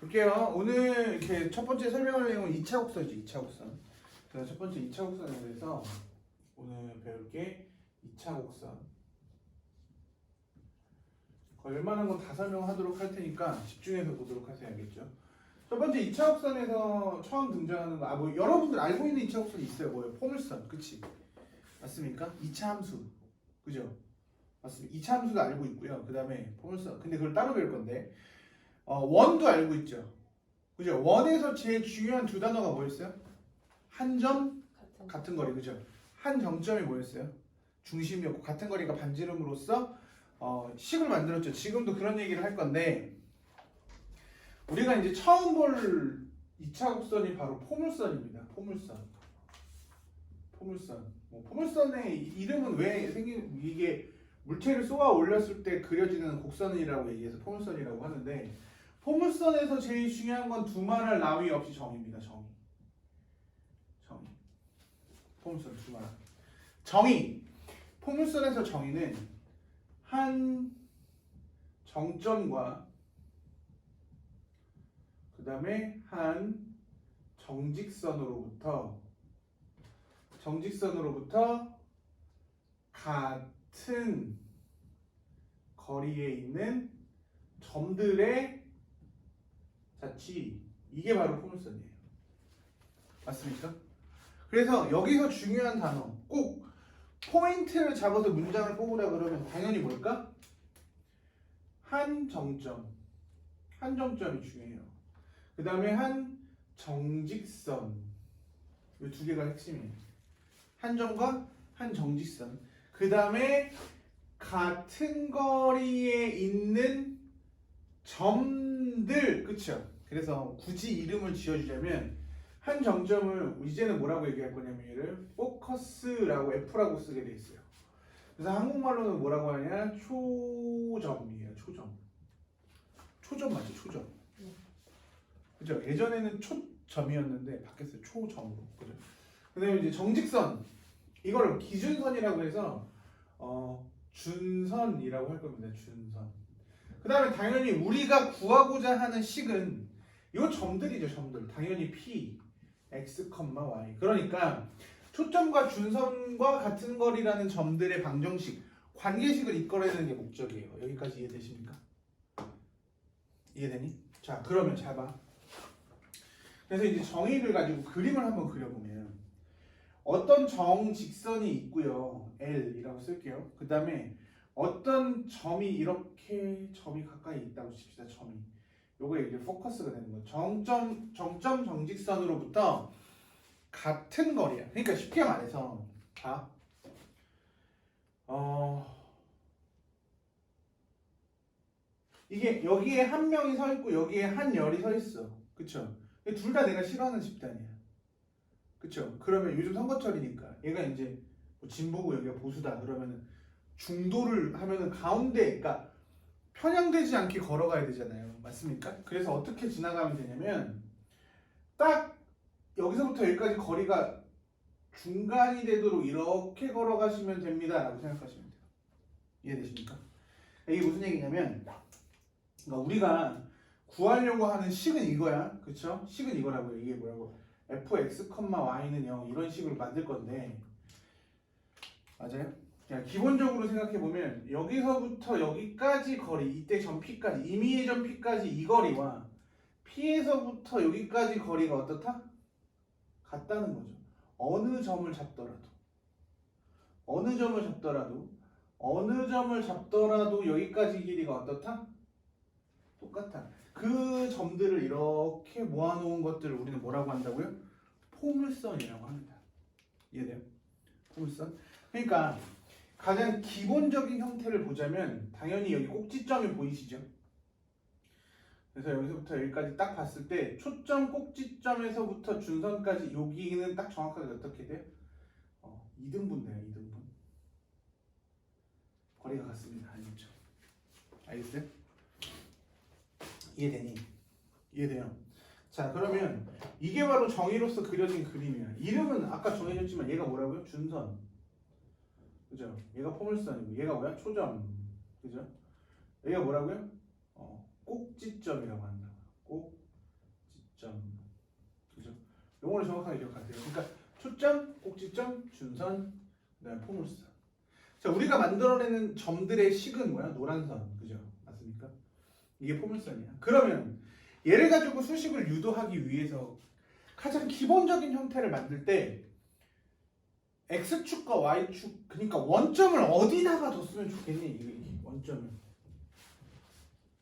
볼게요. 오늘 이렇게 첫 번째 설명할 내용은 2차 곡선이죠. 2차 곡선. 그래서 첫 번째 2차 곡선에 대해서 오늘 배울 게 2차 곡선. 웬만한 건 다 설명하도록 할 테니까 집중해서 보도록 하세요. 알겠죠? 첫 번째 2차 곡선에서 처음 등장하는 거, 뭐 여러분들 알고 있는 2차 곡선이 있어요. 뭐예요? 포물선. 그치? 맞습니까? 2차 함수. 그죠? 맞습니다. 2차 함수도 알고 있고요. 그 다음에 포물선. 근데 그걸 따로 배울 건데. 원도 알고 있죠. 그죠? 원에서 제일 중요한 두 단어가 뭐였어요? 한 점, 같은 거리. 그죠? 한 정점이 뭐였어요? 중심이었고 같은 거리가 반지름으로써 식을 만들었죠. 지금도 그런 얘기를 할 건데 우리가 이제 처음 볼 2차 곡선이 바로 포물선입니다. 포물선. 포물선. 포물선의 이름은 왜 생긴 이게 물체를 쏘아 올렸을 때 그려지는 곡선이라고 얘기해서 포물선이라고 하는데 포물선에서 제일 중요한 건 두말할 나위 없이 정의입니다. 정의. 정의. 포물선 두말. 정의. 포물선에서 정의는 한 정점과 그 다음에 한 정직선으로부터 같은 거리에 있는 점들의 자치, 이게 바로 포물선이에요. 맞습니까? 그래서 여기서 중요한 단어, 꼭 포인트를 잡아서 문장을 뽑으라 그러면 당연히 뭘까? 한 정점, 한 정점이 중요해요. 그 다음에 한 정직선, 이 두 개가 핵심이에요. 한 점과 한 정직선. 그 다음에 같은 거리에 있는 점들, 그쵸? 그래서 굳이 이름을 지어주자면 한 정점을 이제는 뭐라고 얘기할 거냐면 얘를 포커스라고 F라고 쓰게 돼 있어요. 그래서 한국말로는 뭐라고 하냐? 초점이에요. 초점. 초점 맞죠? 초점. 그죠? 예전에는 초점이었는데 바뀌었어요. 초점으로. 그죠? 그다음에 이제 정직선. 이걸 기준선이라고 해서 준선이라고 할 겁니다. 준선. 그 다음에 당연히 우리가 구하고자 하는 식은 이 점들이죠. 점들. 당연히 P, X, Y. 그러니까 초점과 준선과 같은 거리라는 점들의 방정식, 관계식을 이끌어내는 게 목적이에요. 여기까지 이해되십니까? 이해되니? 자, 그러면 잘 봐. 그래서 이제 정의를 가지고 그림을 한번 그려보면 어떤 정직선이 있고요. L이라고 쓸게요. 그 다음에 어떤 점이 이렇게 점이 가까이 있다고 칩시다. 점이. 요거에 이제 포커스가 되는 거예요. 정점 정직선으로부터 같은 거리야. 그러니까 쉽게 말해서 자, 이게 여기에 한 명이 서 있고 여기에 한 열이 서 있어. 그쵸? 둘 다 내가 싫어하는 집단이야. 그쵸? 그러면 요즘 선거철이니까 얘가 이제 뭐 진보고 여기가 보수다 그러면은 중도를 하면은 가운데, 그러니까 편향되지 않게 걸어가야 되잖아요. 맞습니까? 그래서 어떻게 지나가면 되냐면 딱 여기서부터 여기까지 거리가 중간이 되도록 이렇게 걸어가시면 됩니다 라고 생각하시면 돼요. 이해되십니까? 이게 무슨 얘기냐면 그러니까 우리가 구하려고 하는 식은 이거야. 그쵸? 식은 이거라고요. 이게 뭐라고? fx, y는 0 이런 식으로 만들 건데 맞아요? 그냥 기본적으로 생각해보면 여기서부터 여기까지 거리, 이때 점 P까지, 임의의 점 P까지 이 거리와 P에서부터 여기까지 거리가 어떻다? 같다는 거죠. 어느 점을 잡더라도 여기까지 길이가 어떻다? 똑같아. 그 점들을 이렇게 모아놓은 것들을 우리는 뭐라고 한다고요? 포물선이라고 합니다. 이해돼요? 포물선? 그러니까 가장 기본적인 형태를 보자면 당연히 여기 꼭지점이 보이시죠? 그래서 여기서부터 여기까지 딱 봤을 때 초점 꼭지점에서부터 준선까지 여기는 딱 정확하게 어떻게 돼요? 2등분 돼요. 2등분. 거리가 같습니다. 알겠죠? 알겠어요? 이해되니? 이해돼요? 자, 그러면 이게 바로 정의로서 그려진 그림이야. 이름은 아까 정해졌지만 얘가 뭐라고요? 준선. 그죠? 얘가 포물선이고 얘가 뭐야? 초점. 그죠? 얘가 뭐라고요? 꼭지점이라고 한다. 점. 그죠? 요거를 정확하게 기억하세요. 그러니까 초점, 꼭지점, 준선, 그다음에 포물선. 자, 우리가 만들어내는 점들의 식은 뭐야? 노란 선. 그죠? 맞습니까? 이게 포물선이야. 그러면 얘를 가지고 수식을 유도하기 위해서 가장 기본적인 형태를 만들 때 X축과 Y축, 그러니까 원점을 어디다가 뒀으면 좋겠니? 이게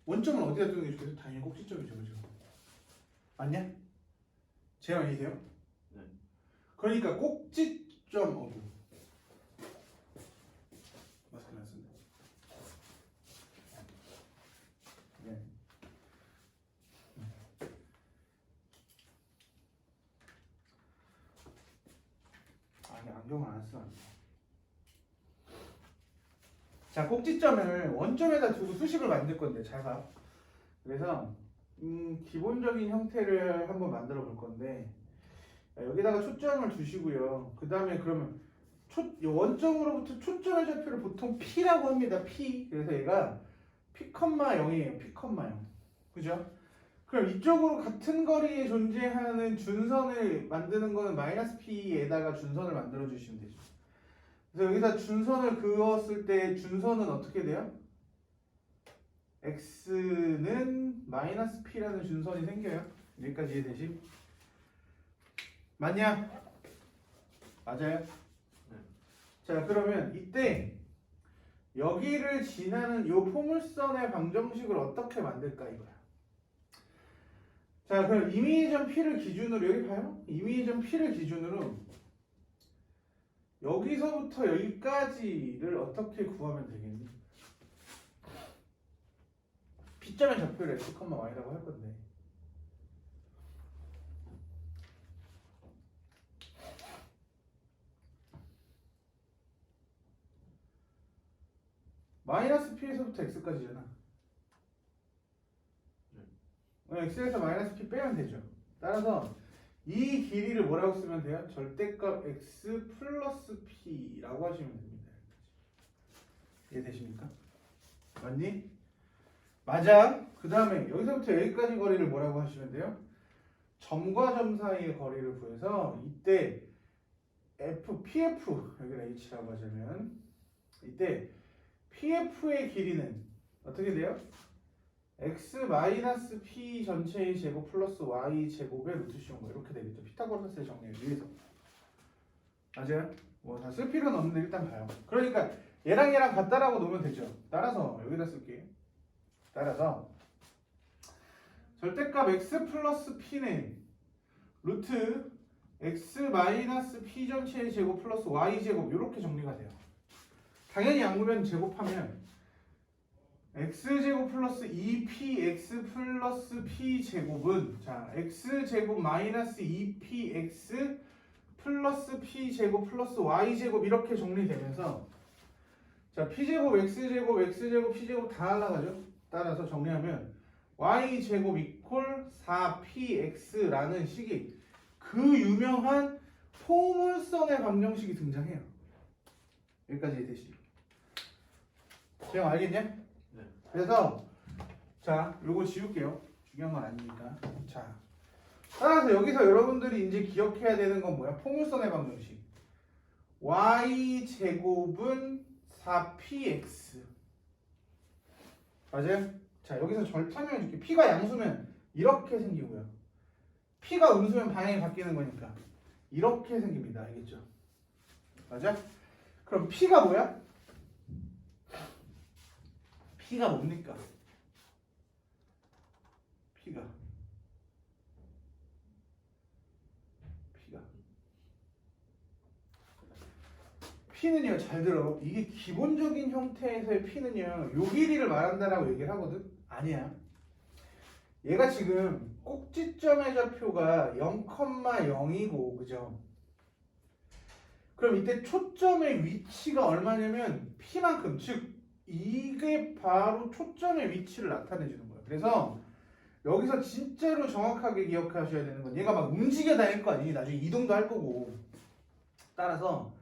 원점을 어디다 두는 게 좋겠어? 당연히 꼭지점이죠. 그죠? 맞냐? 제 말 이해돼요? 네. 그러니까 꼭지점 마스크 안 쓴다. 네. 아니 안경을 안 쓰면 안 돼. 자, 꼭지점을 원점에다 두고 수식을 만들 건데 잘 봐. 그래서 기본적인 형태를 한번 만들어 볼 건데 여기다가 초점을 두시고요. 그 다음에 그러면 원점으로부터 초점의 좌표를 보통 P라고 합니다. P. 그래서 얘가 P,0이에요. P,0. 그죠? 그럼 이쪽으로 같은 거리에 존재하는 준선을 만드는 거는 마이너스 P에다가 준선을 만들어 주시면 되죠. 그래서 여기다 준선을 그었을 때 준선은 어떻게 돼요? X는 마이너스 P라는 준선이 생겨요. 여기까지 이해되시? 맞냐? 맞아요? 네. 자, 그러면 이때 여기를 지나는 이 포물선의 방정식을 어떻게 만들까 이거야. 자, 그럼 이미지점 P를 기준으로 여기 봐요. 이미지점 P를 기준으로 여기서부터 여기까지를 어떻게 구하면 되겠니? P점의 좌표를 x, y라고 할 건데 마이너스 P에서부터 X까지잖아. X에서 마이너스 P 빼면 되죠. 따라서 이 길이를 뭐라고 쓰면 돼요? 절대값 X 플러스 P라고 하시면 됩니다. 이해되십니까? 맞니? 맞아. 그 다음에 여기서부터 여기까지 거리를 뭐라고 하시면 돼요? 점과 점 사이의 거리를 구해서 이때 PF 여기를 H라고 하자면 이때 PF의 길이는 어떻게 돼요? X 마이너스 P 전체의 제곱 플러스 Y 제곱의 루트 씌운 거 이렇게 되겠죠. 피타고라스의 정리를 위해서. 맞아요? 뭐 다 쓸 필요는 없는데 일단 봐요. 그러니까 얘랑 같다라고 놓으면 되죠. 따라서 여기다 쓸게요. 따라서 절대값 X 플러스 P는 루트 X 마이너스 P 전체의 제곱 플러스 Y 제곱 이렇게 정리가 돼요. 당연히 양보면 제곱하면 x제곱 플러스 2px 플러스 p제곱은 자 x제곱 마이너스 2px 플러스 p제곱 플러스 y제곱 이렇게 정리되면서 자 p제곱 x제곱 x제곱 p제곱 다 날라가죠. 따라서 정리하면 y제곱 이퀄 4px라는 식이 그 유명한 포물선의 방정식이 등장해요. 여기까지 되시죠? 제가 알겠냐? 그래서 자 요거 지울게요. 중요한 건 아니니까. 자 따라서 여기서 여러분들이 이제 기억해야 되는 건 뭐야? 포물선의 방정식. y제곱은 4px 맞아요? 자 여기서 설명해줄게. p가 양수면 이렇게 생기고요. p가 음수면 방향이 바뀌는 거니까 이렇게 생깁니다. 알겠죠? 맞아? 그럼 p가 뭐야? P가 뭡니까? P가 P는요 잘 들어. 이게 기본적인 형태에서의 P는요 요 길이를 말한다라고 얘기를 하거든. 아니야. 얘가 지금 꼭지점의 좌표가 0,0이고 그죠? 그럼 이때 초점의 위치가 얼마냐면 P만큼 즉 이게 바로 초점의 위치를 나타내주는 거예요. 그래서 여기서 진짜로 정확하게 기억하셔야 되는 건 얘가 막 움직여 다닐 거 아니니 나중에 이동도 할 거고. 따라서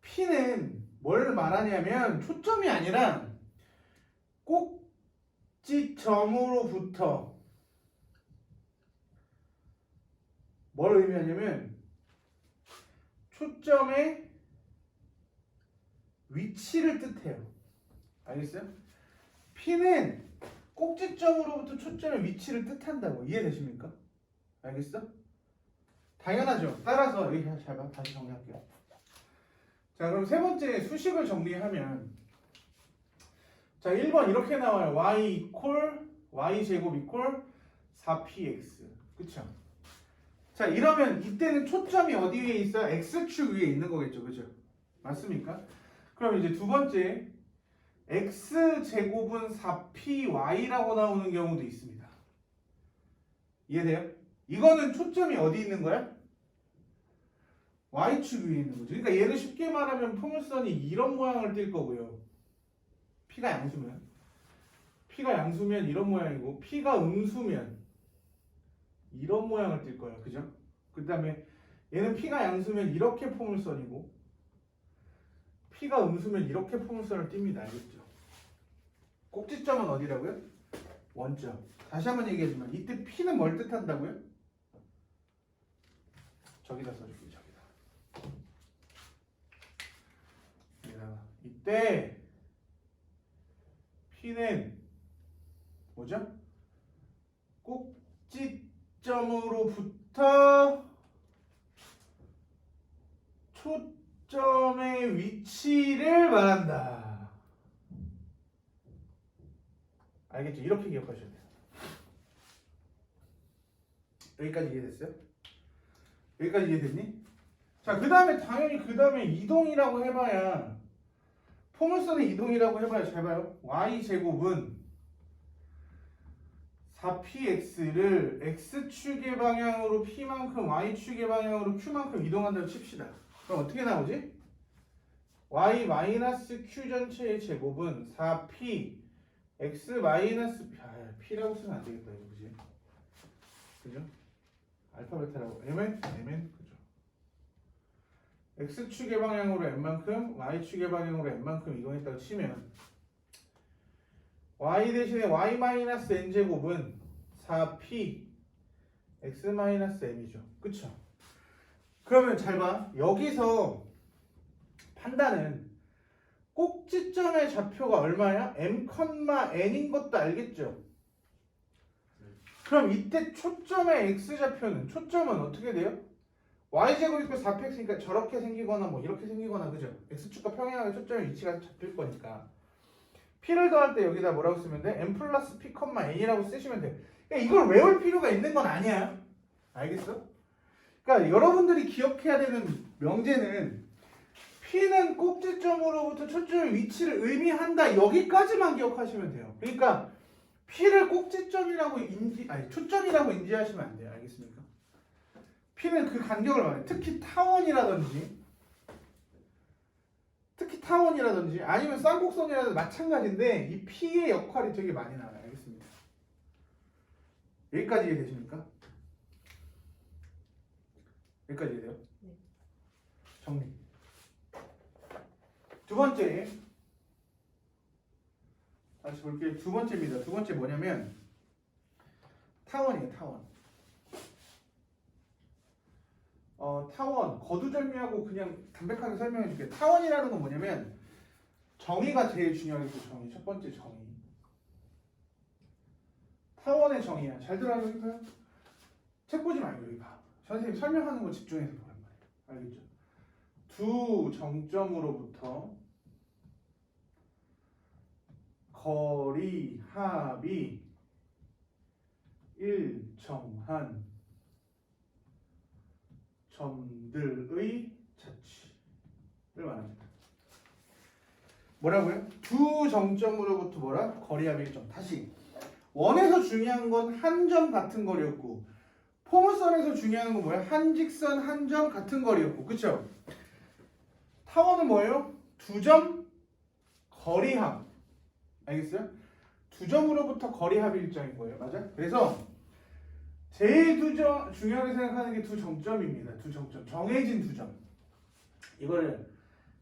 P는 뭘 말하냐면 초점이 아니라 꼭지점으로부터 뭘 의미하냐면 초점의 위치를 뜻해요. 알겠어요? P는 꼭지점으로부터 초점의 위치를 뜻한다고. 이해되십니까? 알겠어? 당연하죠. 따라서 여기 잘 봐. 다시 정리할게요. 자, 그럼 세 번째 수식을 정리하면, 자, 1번 이렇게 나와요. y제곱 이퀄 4px. 그쵸? 자, 이러면 이때는 초점이 어디 위에 있어요? x축 위에 있는 거겠죠. 그죠? 맞습니까? 그럼 이제 두 번째, x제곱은 4py라고 나오는 경우도 있습니다. 이해돼요? 이거는 초점이 어디 있는 거야? y축 위에 있는 거죠. 그러니까 얘를 쉽게 말하면 포물선이 이런 모양을 띌 거고요. p가 양수면 이런 모양이고, p가 음수면 이런 모양을 띌 거예요. 그죠? 그 다음에 얘는 p가 양수면 이렇게 포물선이고, p가 음수면 이렇게 포물선을 띱니다. 알겠죠? 꼭지점은 어디라고요? 원점. 다시 한번 얘기하지만 이때 p는 뭘 뜻한다고요? 저기다 써줄게요. 저기다. 이때 p는 뭐죠? 꼭지점으로부터 초점의 위치를 말한다. 알겠죠? 이렇게 기억하셔야 돼요. 여기까지 이해됐어요? 여기까지 이해됐니? 자, 그 다음에 당연히 그 다음에 이동이라고 해봐야, 포물선의 이동이라고 해봐야 잘 봐요. y제곱은 4px를 x축의 방향으로 p만큼 y축의 방향으로 q만큼 이동한다고 칩시다. 그럼 어떻게 나오지? y-q 전체의 제곱은 4p x-p라고 쓰면 안 되겠다. 이거 그지? 그죠? 알파 베타라고 mn 그죠? x축의 방향으로 n만큼 y축의 방향으로 n만큼 이동했다고 치면 y 대신에 y-n제곱은 4p x-m이죠. 그쵸? 그러면 잘 봐. 여기서 판단은 꼭지점의 좌표가 얼마야? m,n인 것도 알겠죠? 그럼 이때 초점의 x좌표는, 초점은 어떻게 돼요? y제곱 이퀄 4px니까 저렇게 생기거나 뭐 이렇게 생기거나, 그죠? x축과 평행하게 초점의 위치가 잡힐 거니까 p를 더할 때 여기다 뭐라고 쓰면 돼? m 플러스 p, n이라고 쓰시면 돼. 그러니까 이걸 외울 필요가 있는 건 아니야. 알겠어? 그러니까 여러분들이 기억해야 되는 명제는 p는 꼭지점으로부터 초점의 위치를 의미한다. 여기까지만 기억하시면 돼요. 그러니까 p를 꼭지점이라고 초점이라고 인지하시면 안 돼요. 알겠습니까? p는 그 간격을 말해요. 특히 타원이라든지 아니면 쌍곡선이라도 마찬가지인데 이 p의 역할이 되게 많이 나와요. 알겠습니다. 여기까지 이해되십니까? 여기까지 이해돼요? 네. 정리. 두 번째, 다시 볼게요. 두 번째입니다. 두 번째 뭐냐면 타원이에요. 타원, 거두절미하고 그냥 담백하게 설명해 줄게요. 타원이라는 건 뭐냐면 정의가 제일 중요하겠죠. 정의. 첫 번째 정의. 타원의 정의야. 잘 들어요. 여기 봐요. 책 보지 말고 여기 봐. 선생님 설명하는 거 집중해서 보란 말이에요. 알겠죠? 두 정점으로부터 거리 합이 일정한 점들의 자취를 말합니다. 뭐라고요? 두 정점으로부터 뭐라? 거리합이 일정. 다시 원에서 중요한 건 한 점 같은 거리였고 포물선에서 중요한 건 뭐야? 한 직선 한 점 같은 거리였고, 그쵸? 타원은 뭐예요? 두 점 거리합. 알겠어요? 두 점으로부터 거리합이 일정인 거예요. 맞아? 그래서 제일 중요하게 생각하는 게 두 정점입니다. 두 정점. 정해진 두 점. 이거를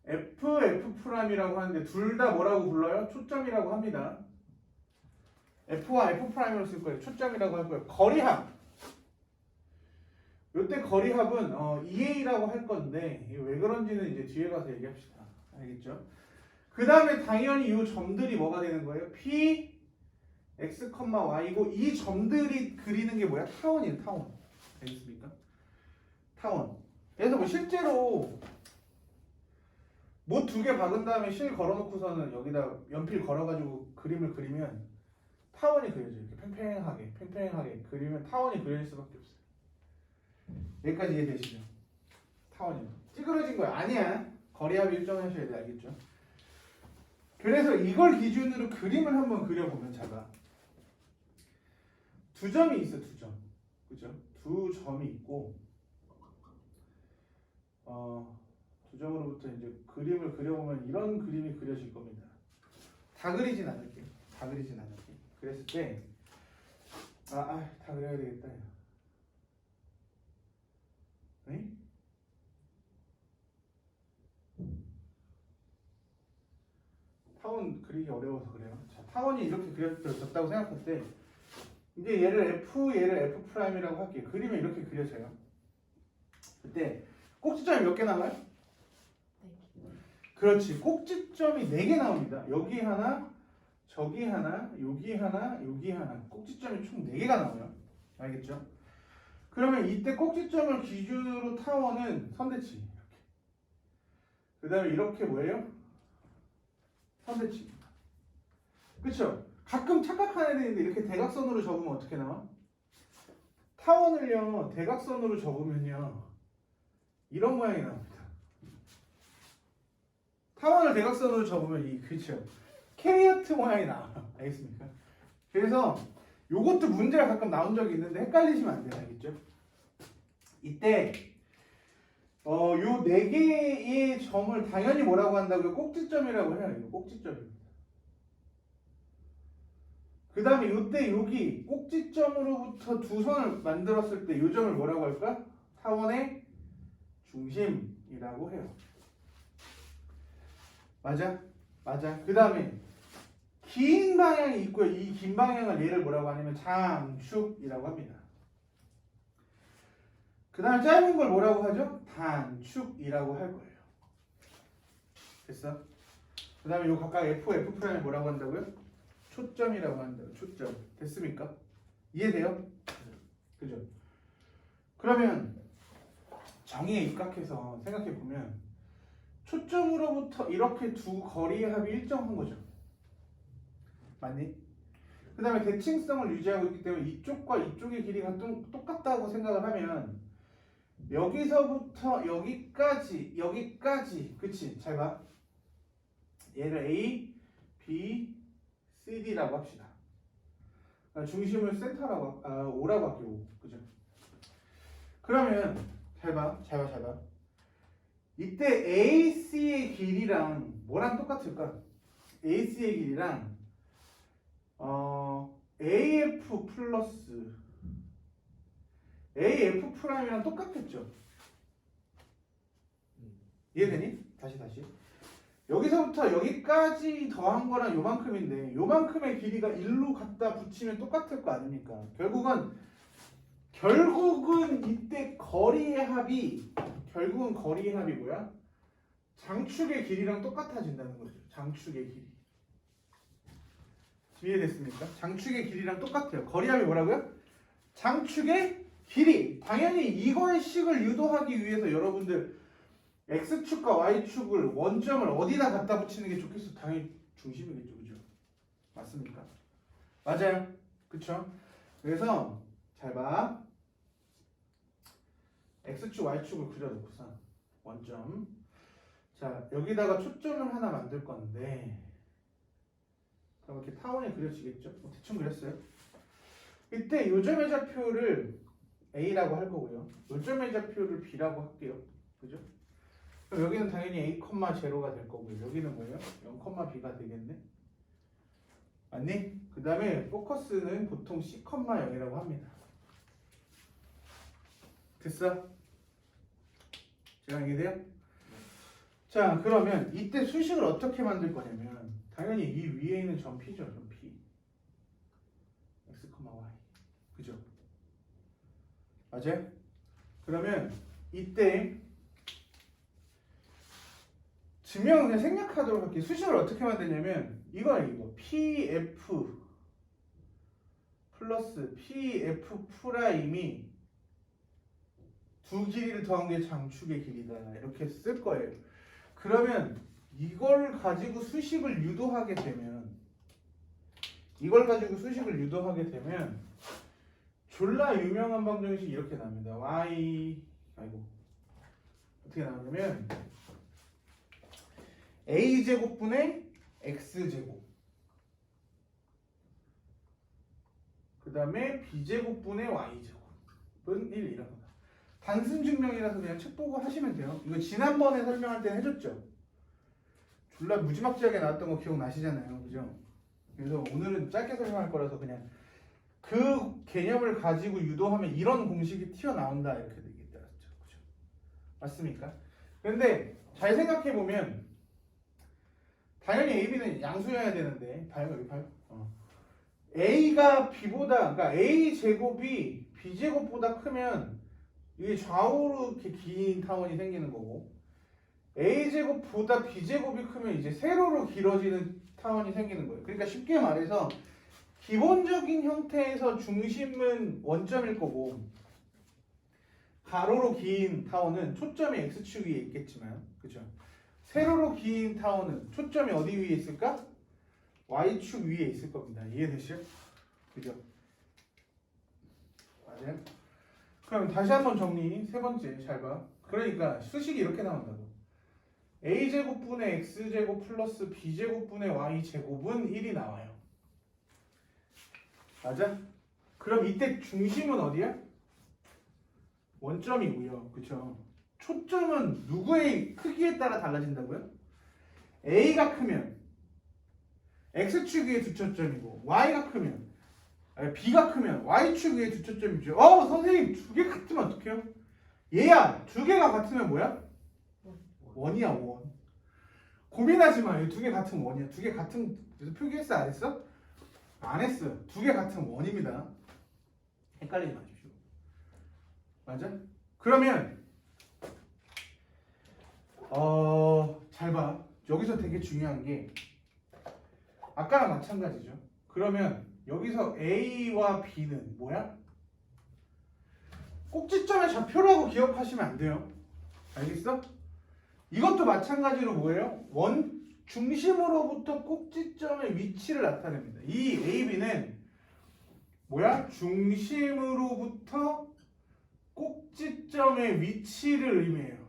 F, F'이라고 하는데 둘 다 뭐라고 불러요? 초점이라고 합니다. F와 F'으로 쓸 거예요. 초점이라고 할 거예요. 거리합. 요때 거리합은 EA라고 할 건데 이게 왜 그런지는 이제 뒤에 가서 얘기합시다. 알겠죠? 그 다음에 당연히 이 점들이 뭐가 되는 거예요? P, X, Y고 이 점들이 그리는 게 뭐야? 타원이에요. 타원. 알겠습니까? 타원. 그래서 뭐 실제로 뭐 두 개 박은 다음에 실 걸어놓고서는 여기다 연필 걸어가지고 그림을 그리면 타원이 그려져요. 이렇게 팽팽하게 그리면 타원이 그려질 수밖에 없어요. 여기까지 이해되시죠? 타원이요. 찌그러진 거야. 아니야. 거리합 일정하셔야 돼. 알겠죠? 그래서 이걸 기준으로 그림을 한번 그려보면 자가 두 점이 있어. 두 점. 그죠? 두 점이 있고 두 점으로부터 이제 그림을 그려보면 이런 그림이 그려질 겁니다. 다 그리진 않을게요. 다 그리진 않을게요. 그랬을 때 다 그려야 되겠다. 네? 타원 그리기 어려워서 그래요. 자, 타원이 이렇게 그려졌다고 생각할 때 이제 얘를 F'이라고 할게요. 그리면 이렇게 그려져요. 그때 꼭지점이 몇 개 나와요? 그렇지. 꼭지점이 4개 나옵니다. 여기 하나, 저기 하나, 여기 하나, 여기 하나. 꼭지점이 총 4개가 나와요. 알겠죠? 그러면 이때 꼭지점을 기준으로 타원은 선대치. 이렇게. 그 다음에 이렇게 뭐예요? 선대치입니다. 그쵸? 가끔 착각하는 애들인데 이렇게 대각선으로 접으면 어떻게 나와? 타원을요, 대각선으로 접으면요, 이런 모양이 나옵니다. 타원을 대각선으로 접으면 그쵸? 캐리어트 모양이 나와요. 알겠습니까? 그래서 요것도 문제가 가끔 나온 적이 있는데 헷갈리시면 안 돼요. 알겠죠? 이때 요 4개의 점을 당연히 뭐라고 한다고요? 꼭지점이라고 해요. 이거 꼭지점입니다. 그 다음에 요때 여기 꼭지점으로부터 두 선을 만들었을 때 요 점을 뭐라고 할까? 타원의 중심이라고 해요. 맞아? 맞아. 그 다음에 긴 방향이 있고요. 이 긴 방향을 얘를 뭐라고 하냐면 장축이라고 합니다. 그 다음에 짧은 걸 뭐라고 하죠? 단축이라고 할 거예요. 됐어? 그 다음에 요 각각 F'을 뭐라고 한다고요? 초점이라고 한다고. 초점. 됐습니까? 이해돼요? 그죠? 그러면 정의에 입각해서 생각해보면 초점으로부터 이렇게 두 거리의 합이 일정한 거죠. 맞니? 그 다음에 대칭성을 유지하고 있기 때문에 이쪽과 이쪽의 길이가 똑같다고 생각을 하면 여기서부터 여기까지 그치? 잘 봐. 얘를 A, B, C, D라고 합시다. 중심을 센터라고 O라고 할게요. O. 그죠? 그러면 잘 봐. 이때 AC의 길이랑 뭐랑 똑같을까? AC의 길이랑 AF 플러스 AF 프라임이랑 똑같겠죠? 이해되니? 다시. 여기서부터 여기까지 더한 거랑 요만큼인데 요만큼의 길이가 1로 갖다 붙이면 똑같을 거 아닙니까? 결국은 이때 거리의 합이 뭐야? 장축의 길이랑 똑같아진다는 거죠. 장축의 길이. 이해됐습니까? 장축의 길이랑 똑같아요. 거리합이 뭐라고요? 장축의 길이. 당연히 이거의 식을 유도하기 위해서 여러분들 X축과 Y축을 원점을 어디다 갖다 붙이는 게 좋겠어? 당연히 중심이겠죠. 그죠? 맞습니까? 맞아요. 그쵸? 그래서 잘 봐. X축, Y축을 그려놓고서 원점. 자, 여기다가 초점을 하나 만들 건데 그럼 이렇게 타원이 그려지겠죠? 대충 그렸어요. 이때 요점의 좌표를 A라고 할 거고요. 요점의 좌표를 B라고 할게요. 그죠? 그럼 여기는 당연히 A, 0가 될 거고요. 여기는 뭐예요? 0, B가 되겠네. 맞니? 그 다음에 포커스는 보통 C, 0이라고 합니다. 됐어? 제가 이해돼요? 자, 그러면 이때 수식을 어떻게 만들 거냐면 당연히 이 위에 있는 점 P죠. 점 P. X, Y. 그죠? 맞아요? 그러면 이때 증명은 그냥 생략하도록 할게요. 수식을 어떻게 만드냐면 이거예요. 이거 PF 플러스 PF 프라임이 두 길이를 더한 게 장축의 길이다. 이렇게 쓸 거예요. 그러면 이걸 가지고 수식을 유도하게 되면 졸라 유명한 방정식이 이렇게 나옵니다. 어떻게 나오냐면 a제곱분의 x제곱 그 다음에 b제곱분의 y제곱은 1 이런 거다. 단순 증명이라서 그냥 책 보고 하시면 돼요. 이거 지난번에 설명할 때 해줬죠. 졸라 무지막지하게 나왔던 거 기억나시잖아요. 그죠? 그래서 오늘은 짧게 설명할 거라서 그냥 그 개념을 가지고 유도하면 이런 공식이 튀어나온다 이렇게 되겠다. 그죠? 맞습니까? 그런데 잘 생각해보면 당연히 A, B는 양수여야 되는데 여기 봐요. A가 B보다 그러니까 A 제곱이 B 제곱보다 크면 이게 좌우로 이렇게 긴 타원이 생기는 거고 A 제곱보다 B 제곱이 크면 이제 세로로 길어지는 타원이 생기는 거예요. 그러니까 쉽게 말해서 기본적인 형태에서 중심은 원점일 거고 가로로 긴 타원은 초점이 x축 위에 있겠지만 그죠? 세로로 긴 타원은 초점이 어디 위에 있을까? y축 위에 있을 겁니다. 이해되시죠? 그죠? 맞아요? 그럼 다시 한번 정리. 세 번째 잘 봐. 그러니까 수식이 이렇게 나온다고. a제곱분의 x제곱 플러스 b제곱분의 y제곱은 1이 나와요. 맞아? 그럼 이때 중심은 어디야? 원점이고요. 그쵸? 초점은 누구의 크기에 따라 달라진다고요? A가 크면 X축 위에 두 초점이고 Y가 크면 B가 크면 Y축 위에 두 초점이죠. 선생님 두 개 같으면 어떡해요? 얘야 두 개가 같으면 뭐야? 원이야 원. 고민하지 마. 두 개 같으면 원이야. 두 개 같은 그래서 표기했어 안 했어? 안 했어. 두 개 같으면 원입니다. 헷갈리지 마십시오. 맞아? 그러면 잘 봐. 여기서 되게 중요한 게 아까랑 마찬가지죠. 그러면 여기서 A와 B는 뭐야? 꼭지점의 좌표라고 기억하시면 안 돼요. 알겠어? 이것도 마찬가지로 뭐예요? 중심으로부터 꼭지점의 위치를 나타냅니다. 이 A, B는 뭐야? 중심으로부터 꼭지점의 위치를 의미해요.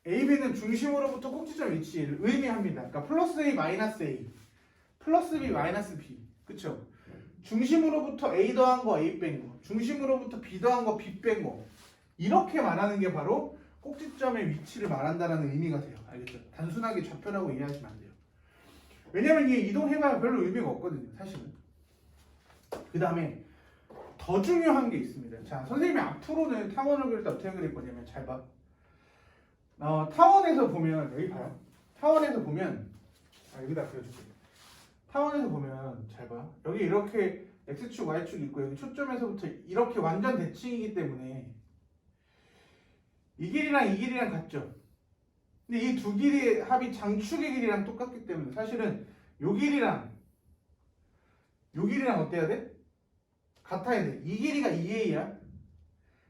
AB는 중심으로부터 꼭지점 위치를 의미합니다. 그러니까 플러스 A 마이너스 A, 플러스 B 마이너스 B, 그쵸? 중심으로부터 A 더한 거 A 뺀 거, 중심으로부터 B 더한 거 B 뺀 거 이렇게 말하는 게 바로 꼭지점의 위치를 말한다는 의미가 돼요. 알겠죠? 단순하게 좌표라고 이해하시면 안 돼요. 왜냐면 이게 이동해봐야 별로 의미가 없거든요. 사실은. 그 다음에 더 중요한 게 있습니다. 자, 선생님이 앞으로는 타원을 그릴 때 어떻게 그릴 거냐면 잘 봐. 타원에서 보면 여기 봐요. 타원에서 보면 여기다 그려줄게요. 타원에서 보면 잘 봐. 여기 이렇게 x축, y축 있고 여기 초점에서부터 이렇게 완전 대칭이기 때문에 이 길이랑 이 길이랑 같죠. 근데 이 두 길이의 합이 장축의 길이랑 똑같기 때문에 사실은 요 길이랑 어때야 돼? 같아야 돼. 이 길이가 2a야.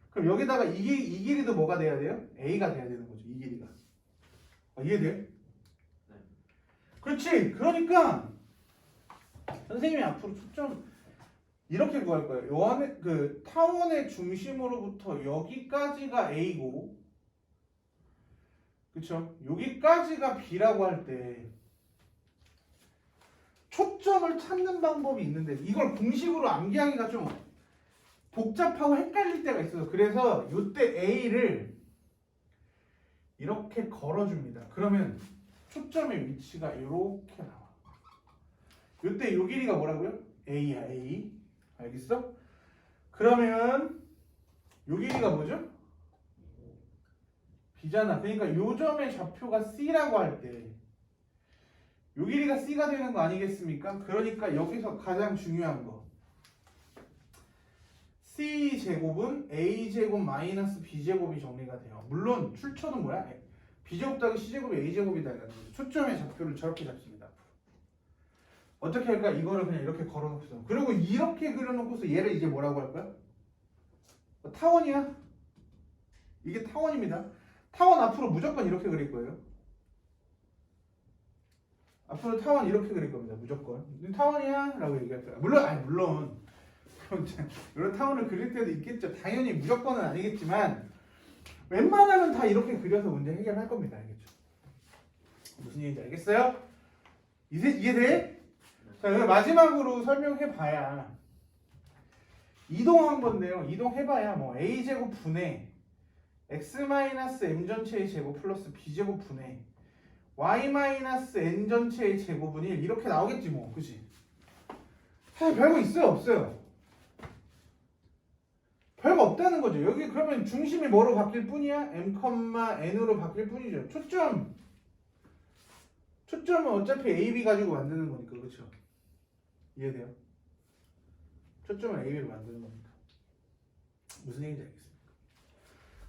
그럼 여기다가 이 길이도 뭐가 돼야 돼요? a가 돼야 되는 거죠. 이 길이가. 이해돼요? 네. 그렇지. 그러니까 선생님이 앞으로 초점 이렇게 구할 거예요. 요 안에 그 타원의 중심으로부터 여기까지가 a고, 그쵸? 여기까지가 b라고 할 때 초점을 찾는 방법이 있는데 이걸 공식으로 암기하기가 좀 복잡하고 헷갈릴 때가 있어서 그래서 이때 A를 이렇게 걸어줍니다. 그러면 초점의 위치가 이렇게 나와. 이때 이 길이가 뭐라고요? A야 A. 알겠어? 그러면 이 길이가 뭐죠? B잖아. 그러니까 이 점의 좌표가 C라고 할 때 이 길이가 C가 되는 거 아니겠습니까? 그러니까 여기서 가장 중요한 거 C제곱은 A제곱 마이너스 B제곱이 정리가 돼요. 물론 출처는 뭐야? B제곱 더하기 C제곱이 A제곱이다. 초점의 좌표를 저렇게 잡습니다. 어떻게 할까? 이거를 그냥 이렇게 걸어놓고서 그리고 이렇게 그려놓고서 얘를 이제 뭐라고 할까요? 타원이야. 이게 타원입니다. 타원 앞으로 무조건 이렇게 그릴 거예요. 앞으로 타원 이렇게 그릴 겁니다. 무조건. 타원이야 라고 얘기할 거예요. 물론 이런 타원을 그릴 때도 있겠죠. 당연히 무조건은 아니겠지만 웬만하면 다 이렇게 그려서 문제 해결할 겁니다. 알겠죠? 무슨 얘기인지 알겠어요? 이해돼? 자, 그럼 마지막으로 설명해 봐야 이동한 건데요. 이동해봐야 뭐 a제곱 분의 x-m 전체의 제곱 플러스 b제곱 분의 y-n 전체의 제곱은 1 이렇게 나오겠지 뭐. 그치? 별거 있어요? 없어요? 별거 없다는 거죠. 여기 그러면 중심이 뭐로 바뀔 뿐이야? m,n으로 바뀔 뿐이죠. 초점은 어차피 AB 가지고 만드는 거니까. 그렇죠? 이해돼요? 초점은 AB로 만드는 거니까. 무슨 얘기인지 알겠습니까?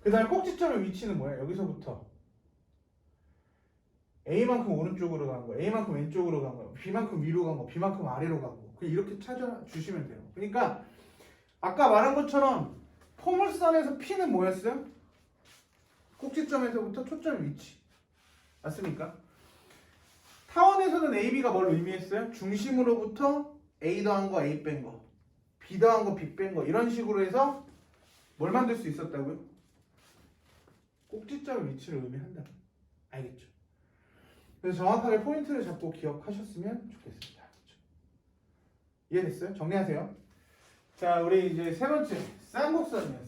그 다음에 꼭지점의 위치는 뭐야? 여기서부터 A만큼 오른쪽으로 간 거, A만큼 왼쪽으로 간 거, B만큼 위로 간 거, B만큼 아래로 간 거. 이렇게 찾아주시면 돼요. 그러니까 아까 말한 것처럼 포물선에서 P는 뭐였어요? 꼭지점에서부터 초점의 위치. 맞습니까? 타원에서는 AB가 뭘 의미했어요? 중심으로부터 A 더한 거, A 뺀 거, B 더한 거, B 뺀 거 이런 식으로 해서 뭘 만들 수 있었다고요? 꼭지점의 위치를 의미한다. 알겠죠? 그래서 정확하게 포인트를 잡고 기억하셨으면 좋겠습니다. 그렇죠? 이해됐어요? 정리하세요. 자, 우리 이제 세 번째 쌍곡선이에요.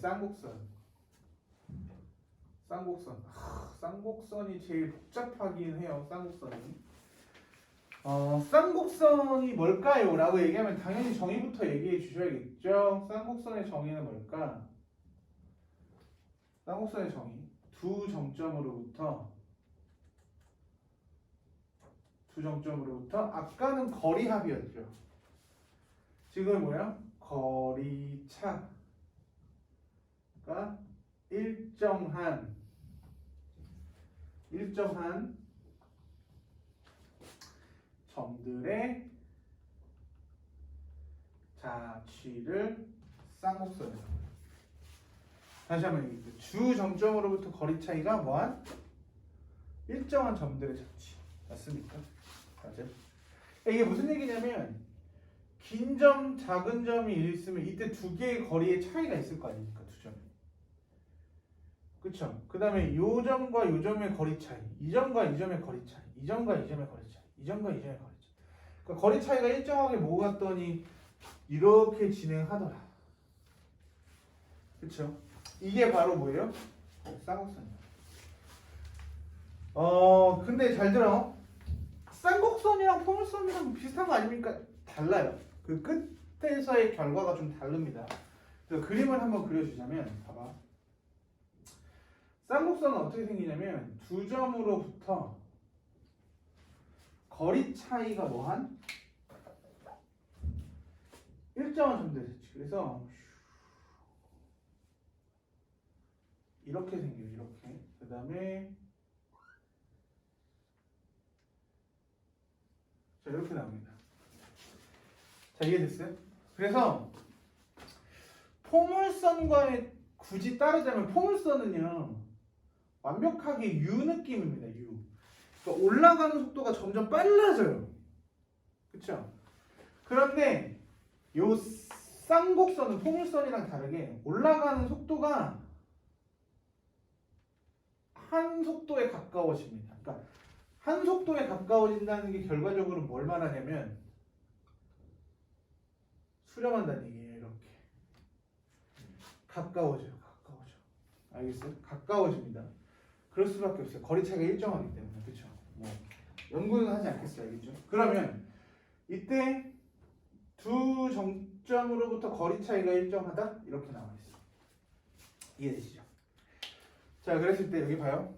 쌍곡선이 제일 복잡하긴 해요. 쌍곡선이 뭘까요? 라고 얘기하면 당연히 정의부터 얘기해 주셔야겠죠. 쌍곡선의 정의는 뭘까? 쌍곡선의 정의 두 정점으로부터 아까는 거리합이었죠. 지금 뭐야? 거리차가 일정한 점들의 자취를 쌍곡선이라고 해요. 다시 한번 얘기해볼게요. 주 정점으로부터 거리 차이가 뭐한? 일정한 점들의 자취. 맞습니까? 맞아요. 이게 무슨 얘기냐면 긴 점, 작은 점이 있으면 이때 두 개의 거리의 차이가 있을 거 아닙니까? 두 점이. 그쵸? 그 다음에 요 점과 요 점의 거리 차이, 이 점과 이 점의 거리 차이, 이 점과 이 점의 거리 차이, 이 점과 이 점의 거리 차이. 그러니까 거리 차이가 일정하게 모고 갔더니 이렇게 진행하더라. 그쵸? 이게 바로 뭐예요? 쌍곡선이에요. 근데 잘 들어. 쌍곡선이랑 포물선이랑 비슷한 거 아닙니까? 달라요. 그 끝에서의 결과가 좀 다릅니다. 그래서 그림을 한번 그려주자면 봐봐. 쌍곡선은 어떻게 생기냐면 두 점으로부터 거리 차이가 뭐한? 일정한 점들이 있지. 그래서 이렇게 생겨요. 이렇게. 그 다음에 자, 이렇게 나옵니다. 자, 이해됐어요? 그래서 포물선과의 굳이 따르자면 포물선은요 완벽하게 U 느낌입니다. U. 그러니까 올라가는 속도가 점점 빨라져요. 그쵸? 그런데 요 쌍곡선은 포물선이랑 다르게 올라가는 속도가 한 속도에 가까워집니다. 그러니까 한 속도에 가까워진다는 게 결과적으로 뭘 말하냐면 수렴한다는 얘기예요. 이렇게 가까워져요. 알겠어요? 가까워집니다. 그럴 수밖에 없어요. 거리 차이가 일정하기 때문에. 그렇죠? 뭐 연구는 하지 않겠어요. 알겠죠? 그러면 이때 두 정점으로부터 거리 차이가 일정하다? 이렇게 나와 있어요. 이해되시죠? 자, 그랬을 때 여기 봐요.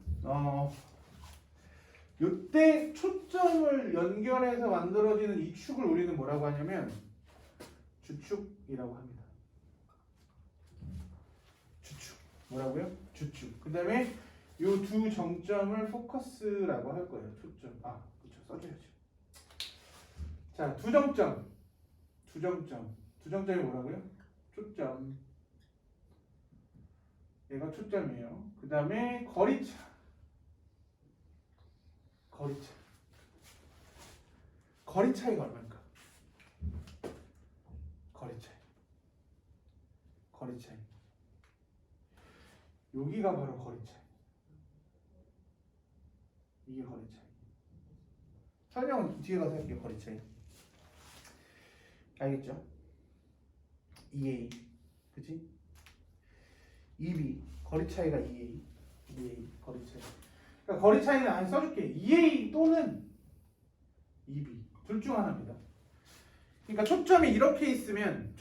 이때 초점을 연결해서 만들어지는 이 축을 우리는 뭐라고 하냐면 주축이라고 합니다. 뭐라고요? 주축. 그 다음에 요 두 정점을 포커스라고 할 거예요. 초점. 아, 그렇죠. 써줘야죠. 자, 두 정점이 뭐라고요? 초점. 얘가 초점이에요. 그 다음에 거리차. 거리 차이가 얼마일까? 거리 차이. 여기가 바로 거리 차이. 이게 거리 차이. 설명은 뒤에 가서 할게요. 거리 차이. 알겠죠? EA, 그치? EB, 거리 차이가 EA, 거리 차이. 그러니까 거리 차이는 안 써줄게. EA 또는 EB 둘 중 하나입니다. 그러니까 초점이 이렇게 있으면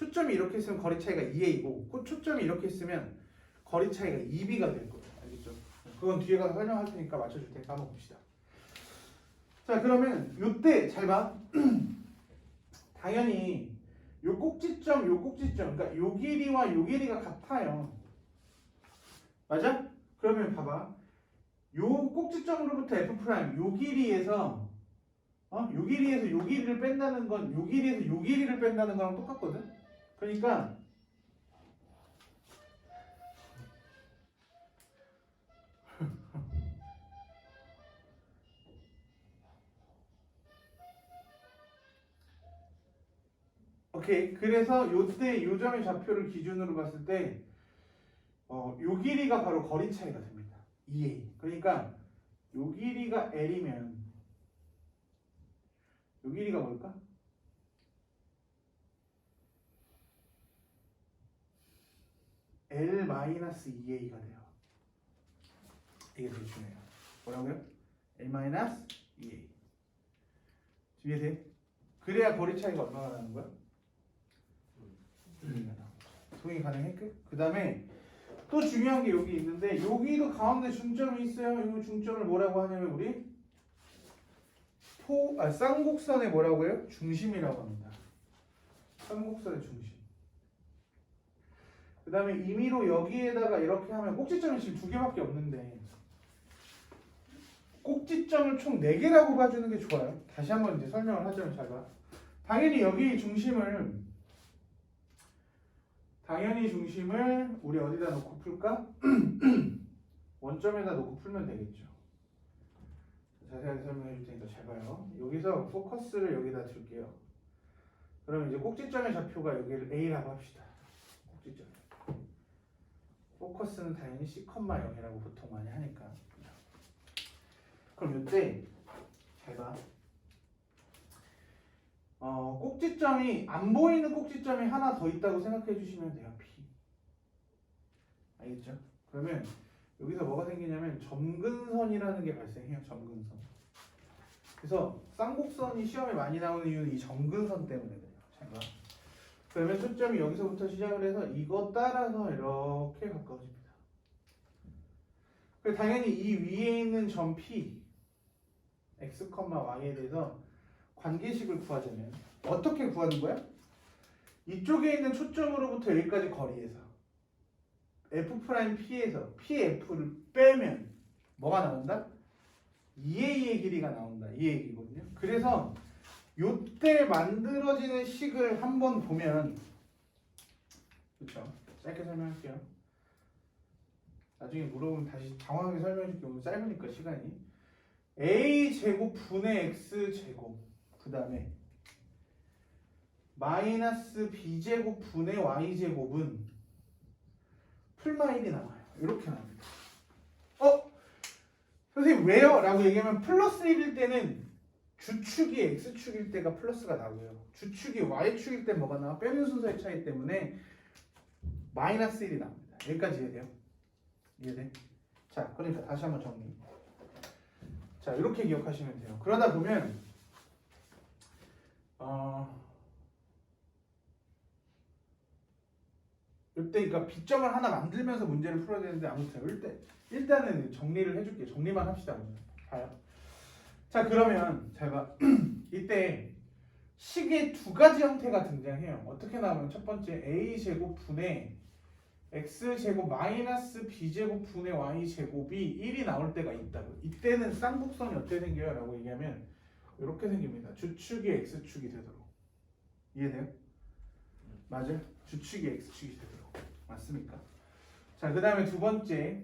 거리 차이가 EA고, 초점이 이렇게 있으면 거리 차이가 EB가 될 거예요. 알겠죠? 그건 뒤에 가서 설명할 테니까 맞춰줄 테니까 한번 봅시다. 자, 그러면 요때 잘 봐. 당연히 요 꼭지점, 그러니까 요 길이와 요 길이가 같아요. 맞아? 그러면 봐봐. 요 꼭지점으로부터 F', 요 길이에서 요 길이에서 요 길이를 뺀다는 건 요 길이에서 요 길이를 뺀다는 거랑 똑같거든? 그러니까 오케이. 그래서 요때 요 점의 좌표를 기준으로 봤을 때 요 길이가 바로 거리 차이가 됩니다. EA. 그러니까 요 길이가 L이면 요 길이가 뭘까? L-2A가 돼요. 이게 되게 중요해요. 뭐라고요? L-2A. 이해돼? 그래야 거리 차이가 얼마나 나는 거야? 동의 가능했고? 그 다음에 또 중요한 게 여기 있는데, 여기도 가운데 중점이 있어요. 이 중점을 뭐라고 하냐면 우리 쌍곡선의 뭐라고요? 중심이라고 합니다. 쌍곡선의 중심. 그 다음에 임의로 여기에다가 이렇게 하면 꼭지점이 지금 2개밖에 없는데 꼭지점을 총 4개라고 봐주는 게 좋아요. 다시 한번 이제 설명을 하자면 잘 봐. 당연히 중심을 우리 어디다 놓고 풀까? 원점에다 놓고 풀면 되겠죠. 자세하게 설명해 줄 테니까 잘 봐요. 여기서 포커스를 여기다 둘게요. 그러면 이제 꼭지점의 좌표가 여기를 A라고 합시다. 꼭지점. 포커스는 당연히 C,0이라고 보통 많이 하니까. 그럼 이때 잘 봐. 꼭지점이 안 보이는 꼭지점이 하나 더 있다고 생각해 주시면 돼요. P. 알겠죠? 그러면 여기서 뭐가 생기냐면 점근선이라는 게 발생해요. 점근선. 그래서 쌍곡선이 시험에 많이 나오는 이유는 이 점근선 때문에 그래요. 잘 봐. 그러면 초점이 여기서부터 시작을 해서 이거 따라서 이렇게 가까워집니다. 그리고 당연히 이 위에 있는 점 P, X, Y에 대해서 관계식을 구하자면 어떻게 구하는 거야? 이쪽에 있는 초점으로부터 여기까지 거리에서 F'P에서 PF를 빼면 뭐가 나온다? 2A의 길이가 나온다. 2A의 길이거든요. 그래서 요때 만들어지는 식을 한번 보면, 그렇죠? 짧게 설명할게요. 나중에 물어보면 다시 장황하게 설명해 줄게요. 오늘 짧으니까 시간이. A제곱 분의 X제곱, 그 다음에 마이너스 B제곱 분의 Y제곱은 풀마일이 나와요. 이렇게 나옵니다. 선생님 왜요? 라고 얘기하면 플러스 1일 때는 주축이 X축일 때가 플러스가 나고요. 주축이 Y축일 때 뭐가 나와? 빼는 순서의 차이 때문에 마이너스 1이 나옵니다. 여기까지 이해돼요? 이해돼? 자, 그러니까 다시 한번 정리. 자, 이렇게 기억하시면 돼요. 그러다 보면 이때 그러니까 B점을 하나 만들면서 문제를 풀어야 되는데 아무튼 일단은 정리를 해줄게요. 정리만 합시다. 봐요. 자, 그러면 잘 봐. 이때 식의 두 가지 형태가 등장해요. 어떻게 나오면 첫 번째 A제곱 분의 x제곱 마이너스 b제곱 분의 y제곱이 1이 나올 때가 있다고. 이때는 쌍곡선이 어떻게 생겨요? 라고 얘기하면 이렇게 생깁니다. 주축이 x축이 되도록. 이해돼요? 맞아요? 주축이 x축이 되도록. 맞습니까? 자, 그 다음에 두 번째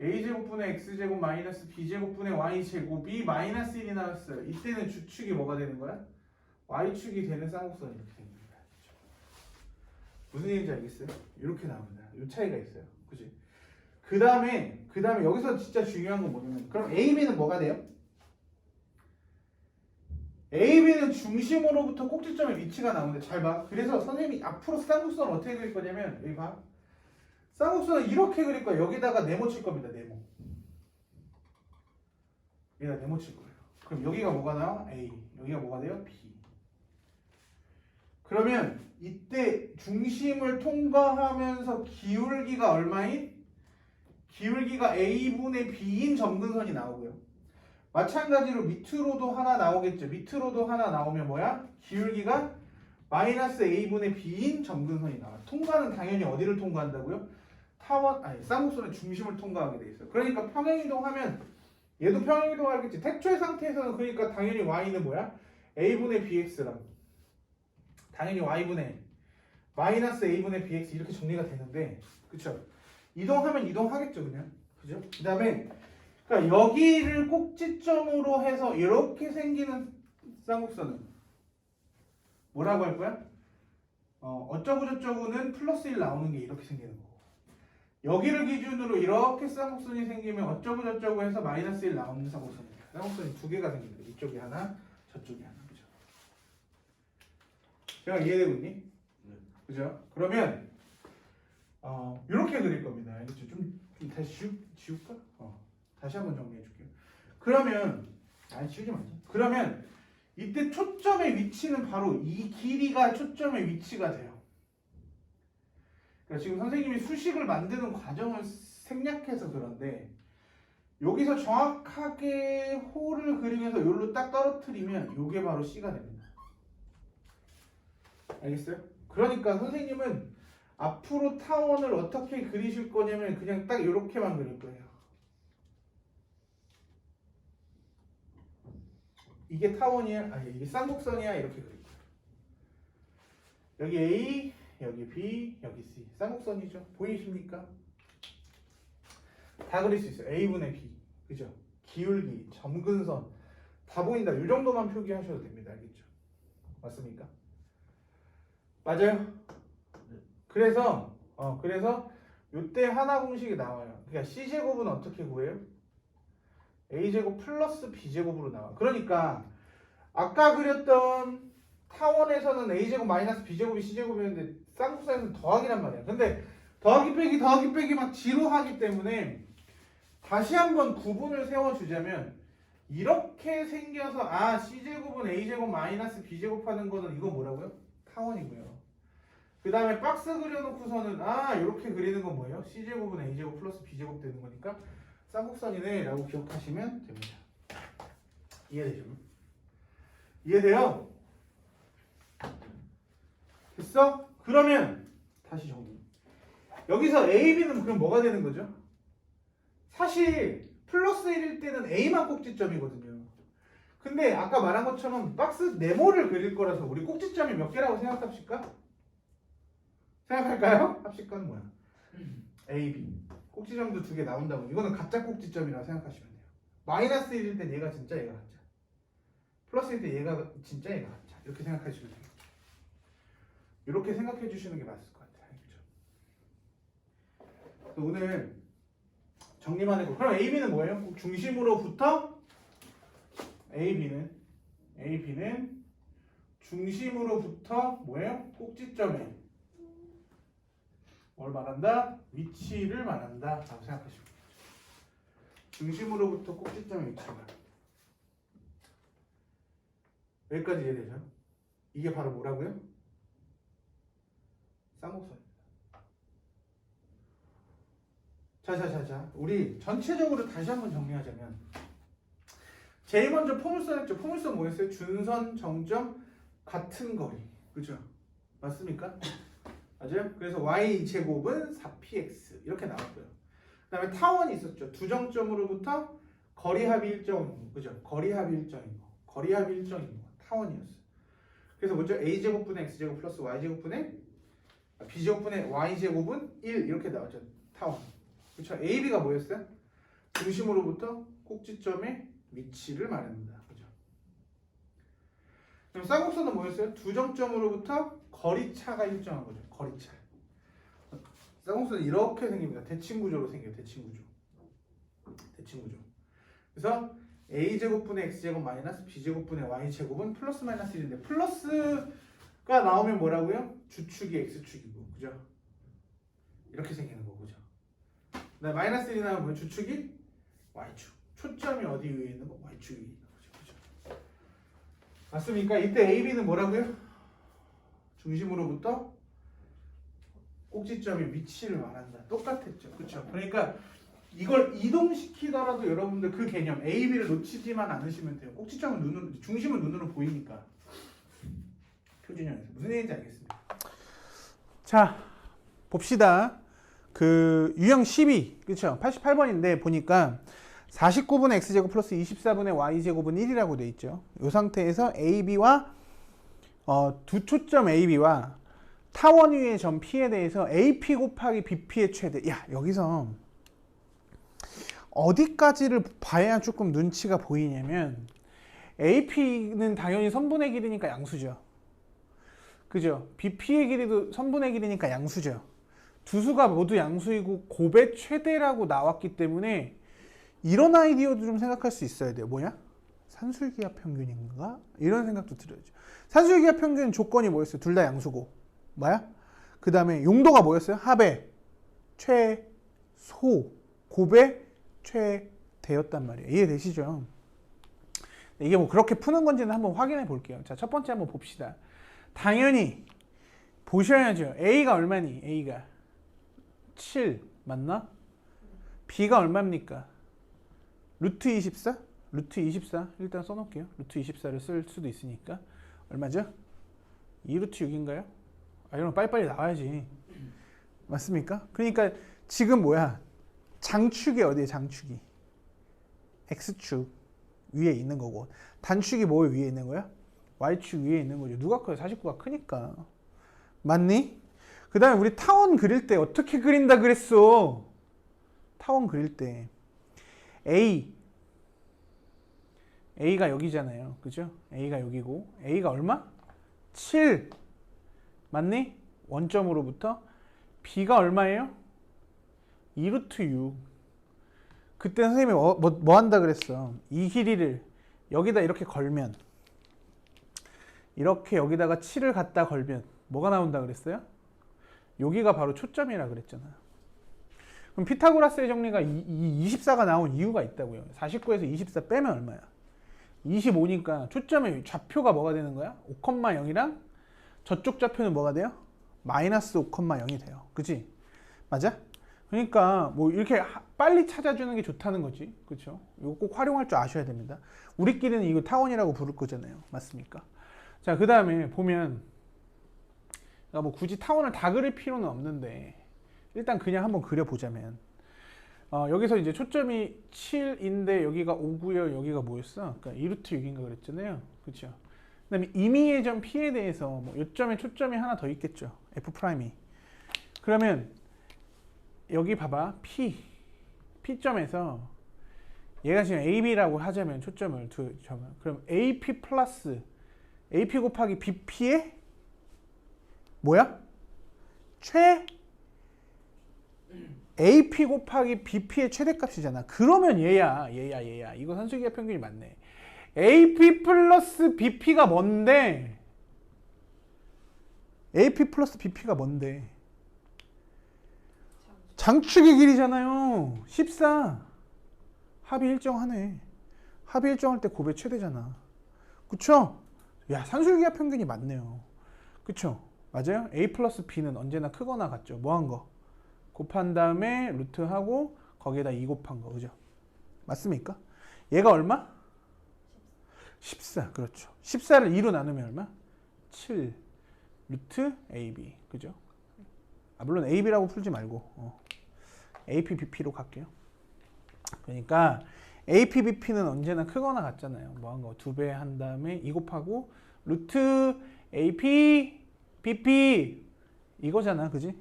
a제곱분의 x제곱 마이너스 b제곱분의 y제곱이 마이너스 1이 나왔어요. 이때는 주축이 뭐가 되는 거야? y축이 되는 쌍곡선이 이렇게 생깁니다. 그렇죠? 무슨 얘기인지 알겠어요? 이렇게 나옵니다. 이 차이가 있어요. 그치? 그 다음에 여기서 진짜 중요한 건 뭐냐면, 그럼 AB는 뭐가 돼요? AB는 중심으로부터 꼭지점의 위치가 나오는데 잘 봐. 그래서 선생님이 앞으로 쌍곡선을 어떻게 그릴 거냐면, 여기 봐. 쌍곡선을 이렇게 그릴 거예요. 여기다가 네모 칠 겁니다. 네모. 여기다 네모 칠 거예요. 그럼 여기가 뭐가 나와? A. 여기가 뭐가 돼요? B. 그러면 이때 중심을 통과하면서 기울기가 얼마인? 기울기가 A분의 B인 점근선이 나오고요. 마찬가지로 밑으로도 하나 나오겠죠. 밑으로도 하나 나오면 뭐야? 기울기가 마이너스 A분의 B인 점근선이 나와요. 통과는 당연히 어디를 통과한다고요? 쌍곡선의 중심을 통과하게 돼 있어요. 그러니까 평행이동하면 얘도 평행이동하겠지. 태초의 상태에서는 그러니까 당연히 y는 뭐야? a분의 bx랑 당연히 y분의 마이너스 a분의 bx 이렇게 정리가 되는데, 그쵸? 이동하면 이동하겠죠, 그냥. 그죠? 그 다음에 그러니까 여기를 꼭지점으로 해서 이렇게 생기는 쌍곡선은 뭐라고 할 거야? 어쩌고 저쩌고는 플러스 1 나오는 게 이렇게 생기는 거고, 여기를 기준으로 이렇게 쌍곡선이 생기면 어쩌고 저쩌고 해서 마이너스 1 나오는 쌍곡선이에요. 쌍곡선이 두 개가 생깁니다. 이쪽이 하나, 저쪽이 하나. 그죠? 제가 이해되고 있니? 네. 그죠? 그러면 이렇게 그릴 겁니다. 알겠죠? 좀 다시 지울까? 다시 한번 정리해 줄게요. 그러면 지우지 말자. 그러면 이때 초점의 위치는 바로 이 길이가 초점의 위치가 돼요. 그러니까 지금 선생님이 수식을 만드는 과정을 생략해서 그런데 여기서 정확하게 호를 그리면서 여기로 딱 떨어뜨리면 이게 바로 C가 됩니다. 알겠어요? 그러니까 선생님은 앞으로 타원을 어떻게 그리실 거냐면 그냥 딱 이렇게만 그릴 거예요. 이게 타원이야? 아니, 이게 쌍곡선이야? 이렇게 그릴 거예요. 여기 A, 여기 B, 여기 C. 쌍곡선이죠? 보이십니까? 다 그릴 수 있어요. A분의 B. 그죠? 기울기, 점근선. 다 보인다. 이 정도만 표기하셔도 됩니다. 알겠죠? 맞습니까? 맞아요? 그래서 요때 하나 공식이 나와요. 그러니까 C제곱은 어떻게 구해요? A제곱 플러스 B제곱으로 나와. 그러니까 아까 그렸던 타원에서는 A제곱 마이너스 B제곱이 C제곱이었는데 쌍곡선에서는 더하기란 말이야. 근데 더하기 빼기 막 지루하기 때문에 다시 한번 구분을 세워주자면 이렇게 생겨서 C제곱은 A제곱 마이너스 B제곱 하는 거는 이거 뭐라고요? 타원이고요. 그 다음에 박스 그려놓고서는 이렇게 그리는 건 뭐예요? C제곱은 A제곱 플러스 B제곱 되는 거니까 쌍곡선이네 라고 기억하시면 됩니다. 이해되죠? 이해돼요? 됐어? 그러면 다시 정리. 여기서 A, B는 그럼 뭐가 되는 거죠? 사실 플러스 1일 때는 A만 꼭지점이거든요. 근데 아까 말한 것처럼 박스 네모를 그릴 거라서 우리 꼭지점이 몇 개라고 생각합시까? 생각할까요? 합식과는 뭐야? A, B. 꼭지점도 두 개 나온다고. 이거는 가짜 꼭지점이라고 생각하시면 돼요. 마이너스 1일 때 얘가 진짜 얘가 가짜. 플러스 1일 때 얘가 진짜 얘가 가짜. 이렇게 생각하시면 돼요. 이렇게 생각해 주시는 게 맞을 것 같아요. 그렇죠? 오늘 정리만 해보고. 그럼 AB는 뭐예요? 중심으로부터 AB는 중심으로부터 뭐예요? 꼭지점에 뭘 말한다? 위치를 말한다 라고 생각하시면 돼요. 중심으로부터 꼭지점의 위치가. 여기까지 이해되죠? 이게 바로 뭐라고요? 쌍곡선입니다. 자, 우리 전체적으로 다시 한번 정리하자면 제일 먼저 포물선 했죠. 포물선 뭐였어요? 준선, 정점, 같은 거리. 그죠? 맞습니까? 맞아요? 그래서 y제곱은 4px 이렇게 나왔고요. 그 다음에 타원이 있었죠. 두 정점으로부터 거리합이 일정인 거. 그죠? 거리합이 일정인 거. 거리합이 일정인 거. 타원이었어요. 그래서 뭐죠? a제곱분의 x제곱 플러스 y제곱분의 b제곱분의 y제곱은 1 이렇게 나왔죠. 타원. 그렇죠? AB가 뭐였어요? 중심으로부터 꼭지점의 위치를 말합니다. 그죠? 그럼 쌍곡선은 뭐였어요? 두 정점으로부터 거리차가 일정한 거죠. 거리차. 쌍곡선은 이렇게 생깁니다. 대칭구조로 생겨요. 대칭구조. 대칭구조. 그래서 a제곱분의 x제곱 마이너스 b제곱분의 y제곱은 플러스 마이너스 1인데 플러스가 나오면 뭐라고요? 주축이 x축이고 그죠? 이렇게 생기는 거 그죠? 마이너스 1이 나오면 주축이 y축. 초점이 어디 위에 있는 거? y축 위에 있는 거죠. 그죠? 맞습니까? 이때 AB는 뭐라고요? 중심으로부터 꼭지점의 위치를 말한다. 똑같았죠. 그렇죠? 그러니까 이걸 이동시키더라도 여러분들 그 개념 AB를 놓치지만 않으시면 돼요. 꼭지점은 눈으로, 중심은 눈으로 보이니까. 표준형에서 무슨 얘기인지 알겠습니다. 자, 봅시다. 그 유형 12, 그렇죠? 88번인데 보니까 49분의 x제곱 플러스 24분의 y제곱은 1이라고 돼 있죠. 이 상태에서 AB와 두 초점 AB와 타원 위의 점 P에 대해서 AP 곱하기 BP의 최대. 야, 여기서 어디까지를 봐야 조금 눈치가 보이냐면 AP는 당연히 선분의 길이니까 양수죠. 그죠? BP의 길이도 선분의 길이니까 양수죠. 두 수가 모두 양수이고 곱의 최대라고 나왔기 때문에 이런 아이디어도 좀 생각할 수 있어야 돼요. 뭐야? 산술기하 평균인가? 이런 생각도 들어야죠. 산술기하 평균 조건이 뭐였어요? 둘 다 양수고. 뭐야? 그 다음에 용도가 뭐였어요? 합의 최소 곱의 최대였단 말이에요. 이해되시죠? 이게 뭐 그렇게 푸는 건지는 한번 확인해 볼게요. 자, 첫 번째 한번 봅시다. 당연히 보셔야죠. A가 얼마니? A가 7 맞나? B가 얼마입니까? 루트 24? 루트 24 일단 써놓을게요. 루트 24를 쓸 수도 있으니까 얼마죠? 2루트 6인가요? 아, 이런 거 빨리빨리 나와야지. 맞습니까? 그러니까 지금 뭐야? 장축이 어디에 장축이? X축 위에 있는 거고 단축이 뭐 위에 있는 거야? Y축 위에 있는 거죠. 누가 커요? 49가 크니까. 맞니? 그 다음에 우리 타원 그릴 때 어떻게 그린다 그랬어? 타원 그릴 때 A가 여기잖아요. 그죠? A가 여기고 A가 얼마? 7 맞니? 원점으로부터 B가 얼마예요? 2루트 6 그때 선생님이 뭐 한다 그랬어? 이 길이를 여기다 이렇게 걸면 이렇게 여기다가 7을 갖다 걸면 뭐가 나온다 그랬어요? 여기가 바로 초점이라 그랬잖아. 그럼 피타고라스의 정리가 24가 나온 이유가 있다고요. 49에서 24 빼면 얼마야? 25니까 초점의 좌표가 뭐가 되는 거야? 5,0이랑 저쪽 좌표는 뭐가 돼요? 마이너스 5,0이 돼요. 그치? 맞아? 그러니까 뭐 이렇게 빨리 찾아주는 게 좋다는 거지. 그렇죠? 이거 꼭 활용할 줄 아셔야 됩니다. 우리끼리는 이거 타원이라고 부를 거잖아요. 맞습니까? 자, 그 다음에 보면 뭐 굳이 타원을 다 그릴 필요는 없는데 일단 그냥 한번 그려보자면 여기서 이제 초점이 7인데 여기가 5고요. 여기가 뭐였어? 그러니까 2루트 6인가 그랬잖아요. 그렇죠? 그 다음에 임의의 점 P에 대해서 뭐 요점에 초점이 하나 더 있겠죠. F'이. 그러면 여기 봐봐. P점에서 얘가 지금 AB라고 하자면 초점을 두자면 그럼 AP 플러스 AP 곱하기 BP의 뭐야? AP 곱하기 BP의 최대값이잖아. 그러면 얘야. 이거 산술기하 평균이 맞네. AP 플러스 BP가 뭔데? AP 플러스 BP가 뭔데? 장축의 길이잖아요. 14. 합이 일정하네. 합이 일정할 때 곱의 최대잖아. 그쵸? 야, 산술기하 평균이 맞네요. 그쵸? 맞아요? A 플러스 B는 언제나 크거나 같죠. 뭐 한 거? 곱한 다음에 루트하고 거기에다 2 곱한 거. 그죠? 맞습니까? 얘가 얼마? 14. 그렇죠. 14를 2로 나누면 얼마? 7 루트 AB. 그죠? 물론 AB라고 풀지 말고 AP, BP로 갈게요. 그러니까 AP, BP는 언제나 크거나 같잖아요. 뭐 한 거 2배 한 다음에 2 곱하고 루트 AP, BP 이거잖아, 그지?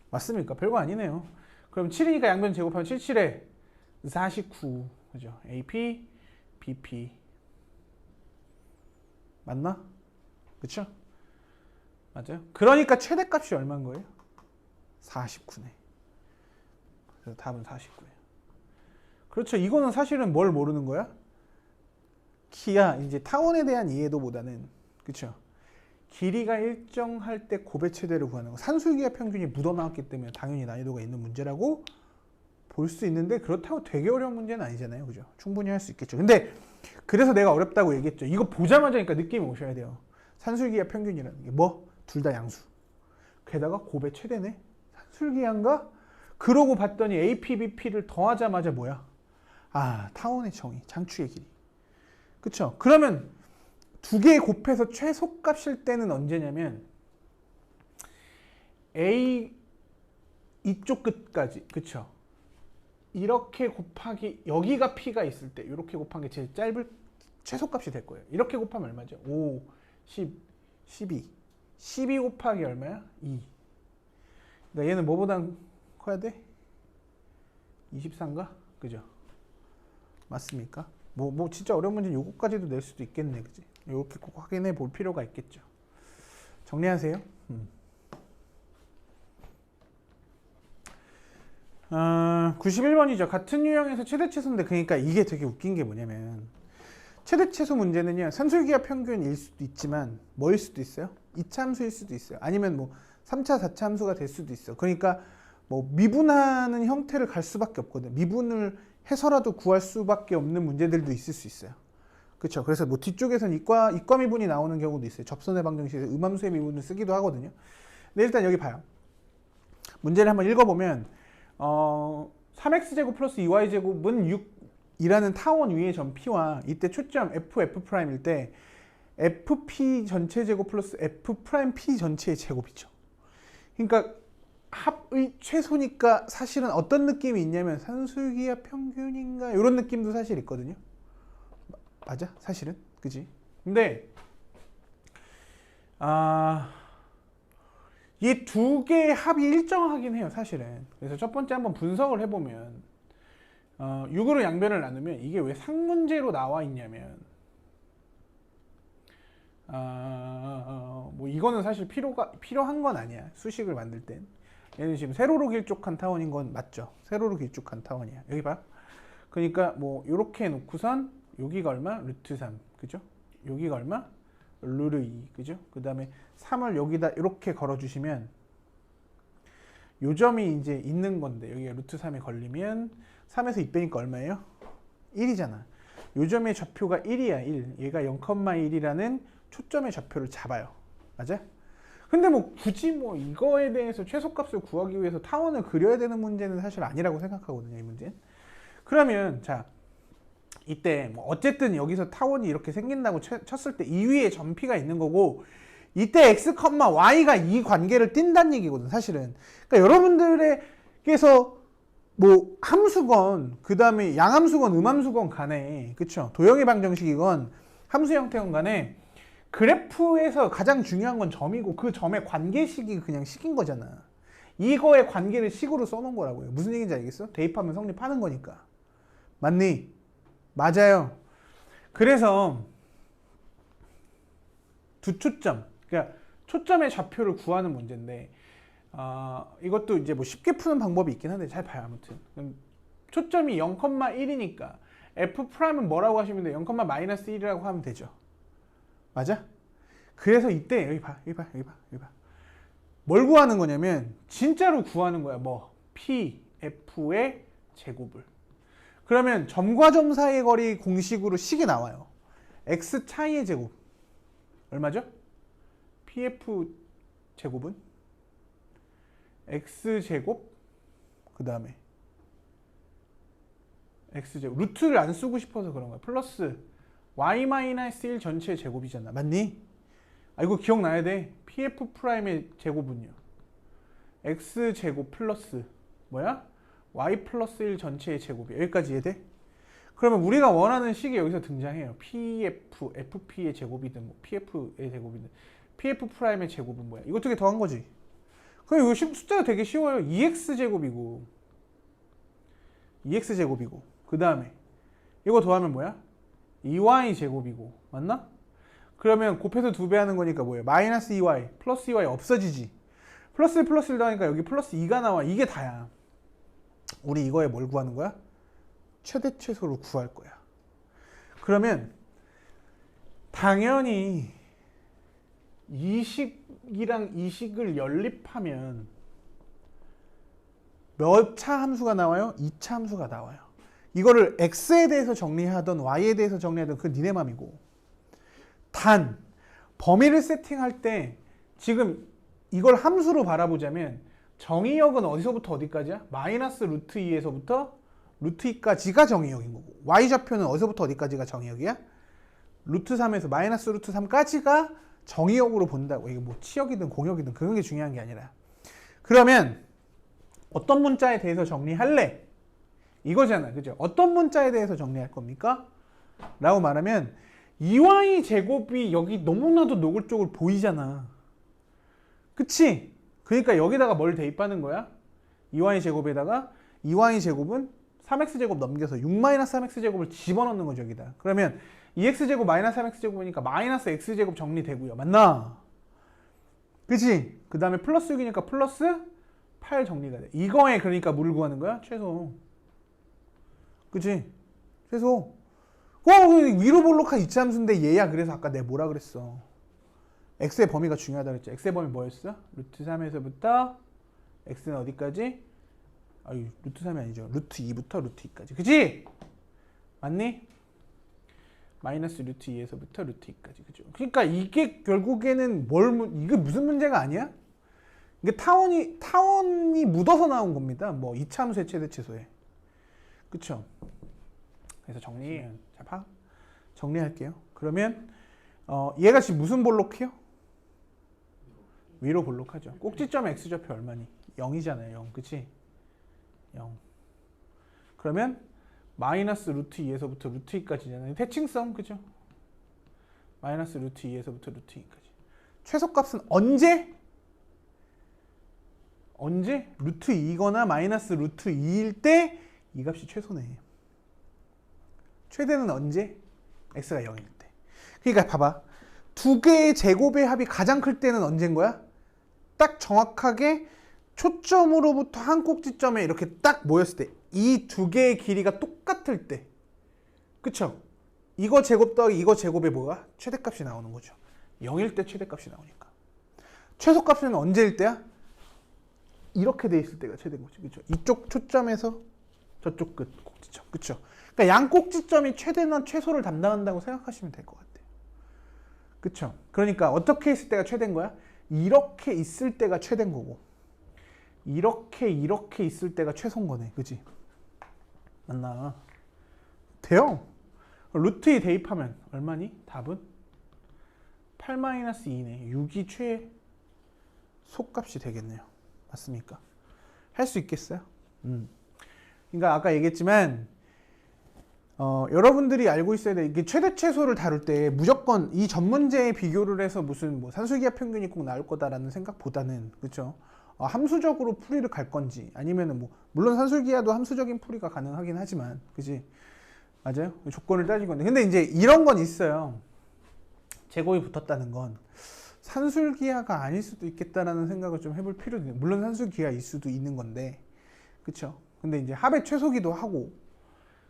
맞습니까? 별거 아니네요. 그럼 7이니까 양변 제곱하면 7, 7에 49, 그죠? AP, BP 맞나? 그쵸? 맞아요? 그러니까 최대값이 얼마인 거예요? 49네. 그래서 답은 49예요. 그렇죠. 이거는 사실은 뭘 모르는 거야? 키야 이제 타원에 대한 이해도보다는 그쵸? 길이가 일정할 때 곱의 최대를 구하는 거. 산술기하 평균이 묻어나왔기 때문에 당연히 난이도가 있는 문제라고 볼 수 있는데 그렇다고 되게 어려운 문제는 아니잖아요. 그죠? 충분히 할 수 있겠죠. 근데 그래서 내가 어렵다고 얘기했죠. 이거 보자마자 그러니까 느낌이 오셔야 돼요. 산술기하 평균이라는 게 뭐? 둘 다 양수. 게다가 곱의 최대네. 산술기하인가? 그러고 봤더니 AP, BP를 더하자마자 뭐야? 아, 타원의 정의, 장축의 길이. 그쵸? 그러면 두 개 곱해서 최소값일 때는 언제냐면 A 이쪽 끝까지, 그쵸? 이렇게 곱하기 여기가 P가 있을 때 이렇게 곱한 게 제일 짧을 최소값이 될 거예요. 이렇게 곱하면 얼마죠? 5, 10, 12. 12 곱하기 얼마야? 2. 그러니까 얘는 뭐보다 커야 돼? 24인가? 그죠? 맞습니까? 뭐 진짜 어려운 문제는 요거까지도 낼 수도 있겠네, 그지? 이렇게 꼭 확인해 볼 필요가 있겠죠. 정리하세요. 91번이죠. 같은 유형에서 최대최소인데 그러니까 이게 되게 웃긴 게 뭐냐면 최대최소 문제는요. 산술기하 평균일 수도 있지만 뭐일 수도 있어요? 이차함수일 수도 있어요. 아니면 뭐 3차, 4차 함수가 될 수도 있어. 그러니까 뭐 미분하는 형태를 갈 수밖에 없거든. 미분을 해서라도 구할 수밖에 없는 문제들도 있을 수 있어요. 그렇죠. 그래서 뭐 뒤쪽에서는 이과 미분이 나오는 경우도 있어요. 접선의 방정식에서 음함수의 미분을 쓰기도 하거든요. 근데 일단 여기 봐요. 문제를 한번 읽어보면 3x제곱 플러스 2y제곱은 6이라는 타원 위의 점 P와 이때 초점 F'일 때 FP 전체 제곱 플러스 F'P 전체의 제곱이죠. 그러니까 합의 최소니까 사실은 어떤 느낌이 있냐면 산술기하 평균인가 이런 느낌도 사실 있거든요. 맞아? 사실은? 그지? 근데 이 두 개의 합이 일정하긴 해요, 사실은. 그래서 첫 번째 한번 분석을 해보면 6으로 양변을 나누면 이게 왜 상문제로 나와 있냐면 뭐 이거는 사실 필요한 건 아니야. 수식을 만들 땐. 얘는 지금 세로로 길쭉한 타원인 건 맞죠? 세로로 길쭉한 타원이야. 여기 봐. 그러니까 뭐 이렇게 해놓고선 여기가 얼마? 루트 3. 그죠? 여기가 얼마? 루트 2. 그죠? 그 다음에 3을 여기다 이렇게 걸어주시면 요 점이 이제 있는 건데 여기가 루트 3에 걸리면 3에서 2 빼니까 얼마예요? 1이잖아. 요 점의 좌표가 1이야. 1. 얘가 0,1이라는 초점의 좌표를 잡아요. 맞아? 근데 뭐 굳이 뭐 이거에 대해서 최소값을 구하기 위해서 타원을 그려야 되는 문제는 사실 아니라고 생각하거든요. 이 문제는. 그러면 자 이때 뭐 어쨌든 여기서 타원이 이렇게 생긴다고 쳤을 때 이 위에 점 P가 있는 거고 이때 x, y가 이 관계를 띈다는 얘기거든 사실은. 그러니까 여러분들에게서 뭐 함수건 그 다음에 양함수건 음함수건 간에 그쵸 도형의 방정식이건 함수 형태건 간에 그래프에서 가장 중요한 건 점이고 그 점의 관계식이 그냥 식인 거잖아. 이거의 관계를 식으로 써놓은 거라고요. 무슨 얘기인지 알겠어? 대입하면 성립하는 거니까. 맞니? 맞아요. 그래서 두 초점, 그러니까 초점의 좌표를 구하는 문제인데 이것도 이제 뭐 쉽게 푸는 방법이 있긴 한데 잘 봐요. 아무튼 초점이 0,1이니까 F'은 뭐라고 하시면 돼요? 0,-1이라고 하면 되죠. 맞아? 그래서 이때 여기 봐. 뭘 구하는 거냐면 진짜로 구하는 거야. 뭐 P, F의 제곱을. 그러면 점과 점 사이의 거리 공식으로 식이 나와요. X 차이의 제곱 얼마죠? PF 제곱은 X 제곱 그 다음에 X 제곱 루트를 안 쓰고 싶어서 그런 거야. 플러스 Y-1 전체의 제곱이잖아. 맞니? 이거 기억나야 돼. PF'의 제곱은요. x제곱 플러스 뭐야? y 플러스 1 전체의 제곱이 여기까지 이해돼? 그러면 우리가 원하는 식이 여기서 등장해요. pf, fp의 제곱이든 뭐 pf의 제곱이든 pf 프라임의 제곱은 뭐야? 이거 두 개 더한 거지. 그럼 이거 숫자가 되게 쉬워요. 2x제곱이고 2x제곱이고 그 다음에 이거 더하면 뭐야? 2y제곱이고 맞나? 그러면 곱해서 2배 하는 거니까 뭐예요? 마이너스 2y 플러스 2y 없어지지. 플러스 1 플러스 1 더하니까 여기 플러스 2가 나와. 이게 다야. 우리 이거에 뭘 구하는 거야? 최대 최소를 구할 거야. 그러면 당연히 이 식이랑 이 식을 연립하면 몇 차 함수가 나와요? 2차 함수가 나와요. 이거를 x에 대해서 정리하던 y에 대해서 정리하던 그 니네 맘이고, 단 범위를 세팅할 때 지금 이걸 함수로 바라보자면 정의역은 어디서부터 어디까지야? 마이너스 루트 2에서부터 루트 2까지가 정의역인 거고, y좌표는 어디서부터 어디까지가 정의역이야? 루트 3에서 마이너스 루트 3까지가 정의역으로 본다고. 이게 뭐 치역이든 공역이든 그런 게 중요한 게 아니라, 그러면 어떤 문자에 대해서 정리할래? 이거잖아, 그죠? 어떤 문자에 대해서 정리할 겁니까? 라고 말하면 2y 제곱이 여기 너무나도 노골적으로 보이잖아. 그치? 그러니까 여기다가 뭘 대입하는 거야? 2y 제곱에다가 2y 제곱은 3x 제곱 넘겨서 6-3x 제곱을 집어넣는 거죠, 여기다. 그러면 2x 제곱 마이너스 3x 제곱이니까 마이너스 x 제곱 정리되고요. 맞나? 그치? 그 다음에 플러스 6이니까 플러스 8 정리가 돼. 이거에 그러니까 뭐를 구하는 거야? 최소. 그치? 최소. 위로 볼록한 이차함수인데 얘야. 그래서 아까 내가 뭐라 그랬어? x의 범위가 중요하다 그랬지. x의 범위 뭐였어? 루트 3에서부터 x는 어디까지? 아유, 루트 3이 아니죠. 루트 2부터 루트 2까지. 그치? 맞니? 마이너스 루트 2에서부터 루트 2까지. 그죠? 그러니까 이게 결국에는 이게 무슨 문제가 아니야? 이게 타원이 묻어서 나온 겁니다. 뭐 이차함수의 최대 최소에. 그쵸? 그래서 정리할게요. 그러면 얘가 지금 무슨 볼록해요? 위로 볼록하죠. 꼭지점 x좌표 얼마니? 0이잖아요. 0. 그치? 0. 그러면 마이너스 루트 2에서부터 루트 2까지잖아요. 대칭성. 그죠? 마이너스 루트 2에서부터 루트 2까지. 최소값은 언제? 루트 2거나 마이너스 루트 2일 때 이 값이 최소네. 최대는 언제? x가 0일 때. 그러니까 봐봐. 두 개의 제곱의 합이 가장 클 때는 언제인 거야? 딱 정확하게 초점으로부터 한 꼭지점에 이렇게 딱 모였을 때, 이 두 개의 길이가 똑같을 때. 그쵸? 이거 제곱 더하기 이거 제곱에 뭐가? 최대값이 나오는 거죠. 0일 때 최대값이 나오니까. 최소값은 언제일 때야? 이렇게 돼 있을 때가 최대인 거죠. 그쵸? 이쪽 초점에서 저쪽 끝 꼭지점. 그쵸? 그러니까 양 꼭지점이 최대나 최소를 담당한다고 생각하시면 될 것 같아요. 그쵸? 그러니까 어떻게 있을 때가 최대인 거야? 이렇게 있을 때가 최대인 거고, 이렇게 있을 때가 최소인 거네. 그치? 맞나? 돼요. 루트 2 대입하면 얼마니? 답은 8-2네. 6이 최소값이 되겠네요. 맞습니까? 할 수 있겠어요? 그러니까 아까 얘기했지만 여러분들이 알고 있어야 돼. 이게 최대 최소를 다룰 때 무조건 이 전문제에 비교를 해서 무슨 뭐 산술기하 평균이 꼭 나올 거다라는 생각보다는, 그렇죠? 함수적으로 풀이를 갈 건지, 아니면은 뭐 물론 산술기하도 함수적인 풀이가 가능하긴 하지만, 그지? 맞아요? 조건을 따진 건데, 근데 이제 이런 건 있어요. 제곱이 붙었다는 건 산술기하가 아닐 수도 있겠다라는 생각을 좀 해볼 필요도 있는. 물론 산술기하일 수도 있는 건데, 그렇죠? 근데 이제 합의 최소기도 하고.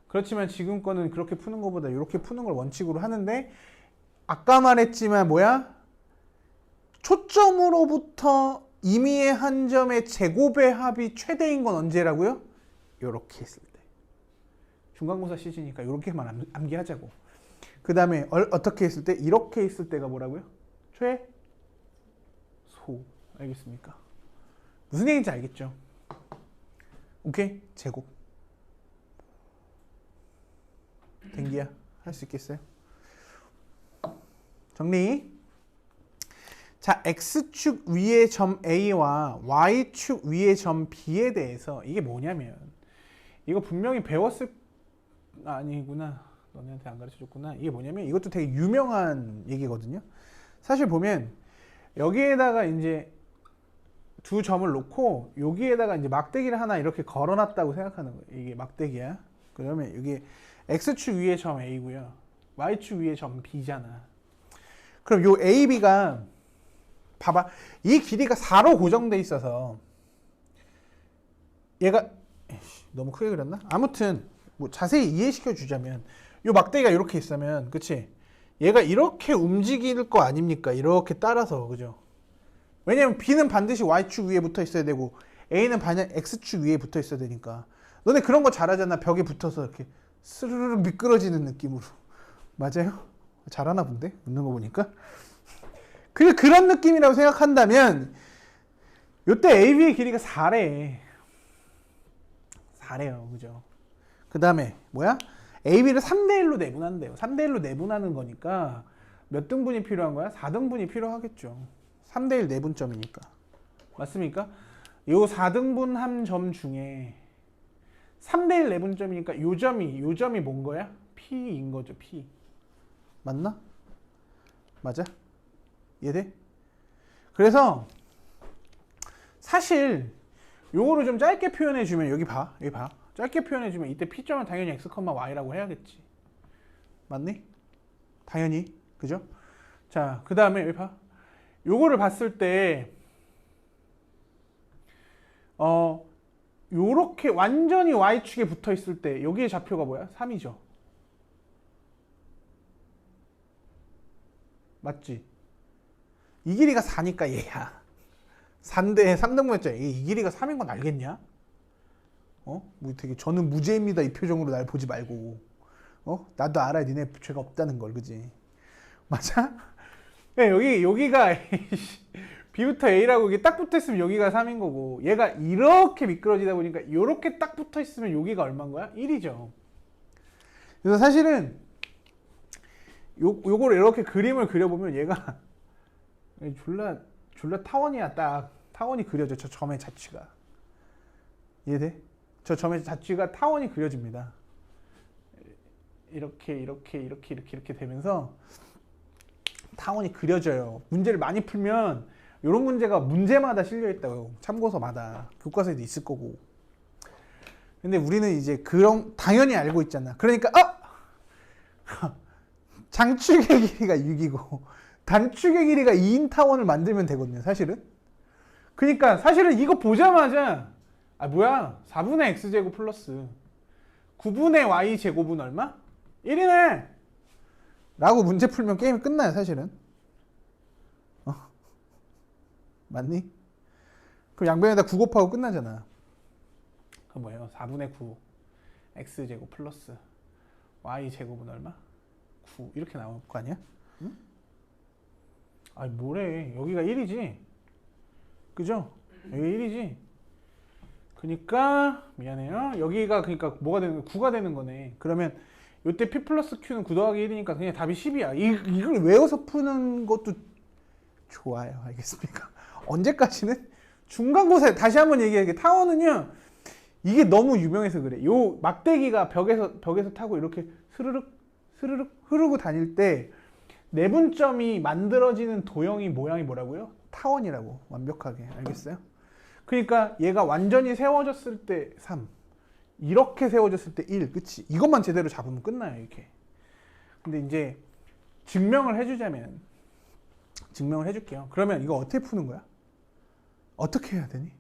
그렇지만 지금 거는 그렇게 푸는 것보다 이렇게 푸는 걸 원칙으로 하는데, 아까 말했지만 뭐야? 초점으로부터 임의의 한 점의 제곱의 합이 최대인 건 언제라고요? 이렇게 했을 때. 중간고사 시즌이니까 이렇게만 암기하자고. 그 다음에 어떻게 했을 때? 이렇게 했을 때가 뭐라고요? 최소. 알겠습니까? 무슨 얘기인지 알겠죠? 오케이? 제곱. 댕기야, 할 수 있겠어요? 정리. 자, x축 위의 점 A와 y축 위의 점 B에 대해서 이게 뭐냐면 이거 분명히 배웠을 아니구나. 너네한테 안 가르쳐줬구나. 이게 뭐냐면 이것도 되게 유명한 얘기거든요. 사실 보면 여기에다가 이제 두 점을 놓고 여기에다가 이제 막대기를 하나 이렇게 걸어놨다고 생각하는 거예요. 이게 막대기야. 그러면 여기 x축 위의 점 A고요. y축 위의 점 B잖아. 그럼 요 AB가 봐봐. 이 길이가 4로 고정돼 있어서 얘가 너무 크게 그렸나? 아무튼 뭐 자세히 이해시켜 주자면 요 막대기가 이렇게 있으면 그치? 얘가 이렇게 움직일 거 아닙니까? 이렇게 따라서 그죠? 왜냐면 B는 반드시 Y축 위에 붙어 있어야 되고 A는 반드시 X축 위에 붙어 있어야 되니까 너네 그런 거 잘하잖아. 벽에 붙어서 이렇게 스르르 미끄러지는 느낌으로. 맞아요? 잘하나 본데? 웃는 거 보니까. 그런 느낌이라고 생각한다면 요때 AB의 길이가 4래. 4래요. 그죠? 그 다음에 뭐야? AB를 3대1로 내분한대요. 3대1로 내분하는 거니까 몇 등분이 필요한 거야? 4등분이 필요하겠죠. 3대1 내분점이니까. 맞습니까? 요 4등분한 점 중에 3대1 내분점이니까 요 점이 뭔 거야? P인 거죠. P. 맞나? 맞아? 이해돼? 그래서 사실 요거를 좀 짧게 표현해 주면 여기 봐. 짧게 표현해 주면 이때 P점은 당연히 x, y라고 해야겠지. 맞니? 당연히. 그죠? 자, 그 다음에 여기 봐. 요거를 봤을 때 요렇게 완전히 y축에 붙어 있을 때 여기에 좌표가 뭐야? 3이죠. 맞지? 이 길이가 4니까 얘야. 4인데 3등분했잖아. 이 길이가 3인 건 알겠냐? 뭐 되게 저는 무죄입니다 이 표정으로 날 보지 말고. 나도 알아. 니네 죄가 없다는 걸. 그지? 맞아? 네, 여기가 B부터 A라고 이게 딱 붙어 있으면 여기가 3인 거고 얘가 이렇게 미끄러지다 보니까 이렇게 딱 붙어 있으면 여기가 얼마인 거야? 1이죠. 그래서 사실은 요거를 이렇게 그림을 그려보면 얘가 졸라 타원이야. 딱 타원이 그려져. 저 점의 자취가. 이해돼? 저 점의 자취가 타원이 그려집니다. 이렇게 되면서 타원이 그려져요. 문제를 많이 풀면 이런 문제가 문제마다 실려 있다고. 참고서마다 교과서에도 있을 거고. 근데 우리는 이제 그런 당연히 알고 있잖아. 그러니까 장축의 길이가 6이고 단축의 길이가 2인 타원을 만들면 되거든요. 사실은. 그러니까 사실은 이거 보자마자 뭐야? 4분의 x제곱 플러스 9분의 y제곱은 얼마? 1이네! 라고 문제 풀면 게임이 끝나요. 사실은. 맞니? 그럼 양변에다 9 곱하고 끝나잖아. 그럼 뭐예요? 4분의 9 x제곱 플러스 y제곱은 얼마? 9 이렇게 나올 거 아니야? 응? 아니 뭐래. 여기가 1이지. 그죠? 여기 1이지. 그러니까 미안해요. 여기가 그러니까 뭐가 되는 거야? 9가 되는 거네. 그러면 이때 P 플러스 Q는 9 더하기 1이니까 그냥 답이 10이야. 이걸 외워서 푸는 것도 좋아요. 알겠습니까? 언제까지는? 중간고사 다시 한번 얘기할게. 타원은요. 이게 너무 유명해서 그래. 요 막대기가 벽에서 타고 이렇게 스르륵 흐르고 다닐 때 내분점이 만들어지는 도형이 모양이 뭐라고요? 타원이라고. 완벽하게. 알겠어요? 그러니까 얘가 완전히 세워졌을 때 3. 이렇게 세워졌을 때 1. 그치? 이것만 제대로 잡으면 끝나요. 이렇게. 근데 이제 증명을 해주자면 증명을 해줄게요. 그러면 이거 어떻게 푸는 거야? 어떻게 해야 되니?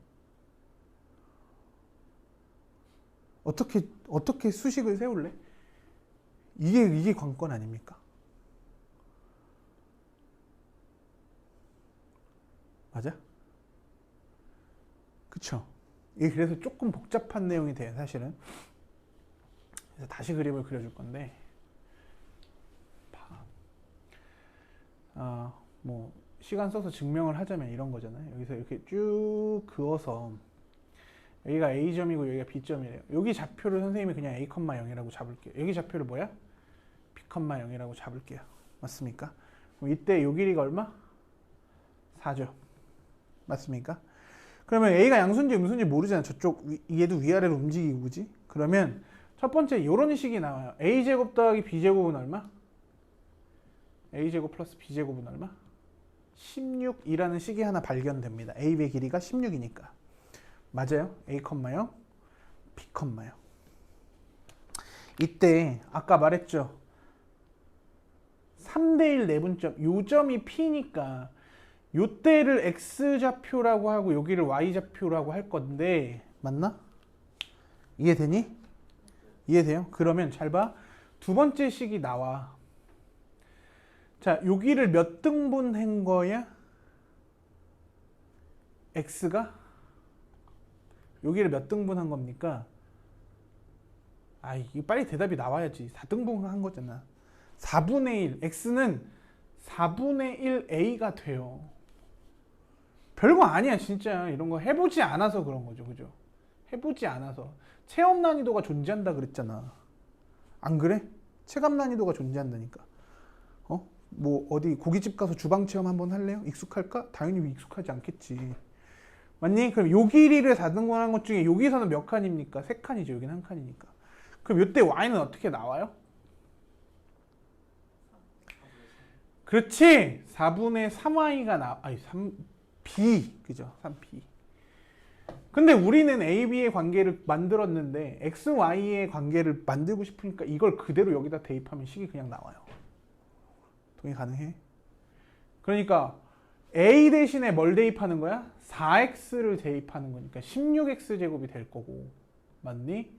어떻게 수식을 세울래? 이게 관건 아닙니까? 맞아? 그쵸? 이게 그래서 조금 복잡한 내용이 돼요. 사실은. 그래서 다시 그림을 그려줄 건데 뭐 시간 써서 증명을 하자면 이런 거잖아요. 여기서 이렇게 쭉 그어서 여기가 A점이고 여기가 B점이래요. 여기 좌표를 선생님이 그냥 A, 0이라고 잡을게요. 여기 좌표를 뭐야? B, 0이라고 잡을게요. 맞습니까? 그럼 이때 요 길이가 얼마? 4죠. 맞습니까? 그러면 A가 양수인지 음수인지 모르잖아. 저쪽 얘도 위아래로 움직이고 그지? 그러면 첫 번째 이런 식이 나와요. A제곱 더하기 B제곱은 얼마? A제곱 플러스 B제곱은 얼마? 16이라는 식이 하나 발견됩니다. A의 길이가 16이니까. 맞아요. A, 0, B, 0. 이때 아까 말했죠. 3대1 내분점. 요 점이 P니까 요때를 X좌표라고 하고 여기를 Y좌표라고 할 건데 맞나? 이해되니? 이해돼요? 그러면 잘 봐. 두 번째 식이 나와. 자, 여기를 몇 등분 한 거야? X가? 여기를 몇 등분 한 겁니까? 아, 이게 빨리 대답이 나와야지. 4등분 한 거잖아. 4분의 1. X는 4분의 1 A가 돼요. 별거 아니야, 진짜. 이런 거 해보지 않아서 그런 거죠. 그죠? 해보지 않아서. 체험 난이도가 존재한다 그랬잖아. 안 그래? 체감 난이도가 존재한다니까. 뭐 어디 고깃집 가서 주방 체험 한번 할래요? 익숙할까? 당연히 익숙하지 않겠지. 맞니? 그럼 요 길이를 4등분한 것 중에 여기서는 몇 칸입니까? 3칸이죠. 여기는 1칸이니까. 그럼 요때 y는 어떻게 나와요? 그렇지. 4분의 3y가 아니 3b. 그죠? 3b. 근데 우리는 a, b의 관계를 만들었는데 x, y의 관계를 만들고 싶으니까 이걸 그대로 여기다 대입하면 식이 그냥 나와요. 동의 가능해? 그러니까 a 대신에 뭘 대입하는 거야? 4x를 대입하는 거니까 16x 제곱이 될 거고. 맞니?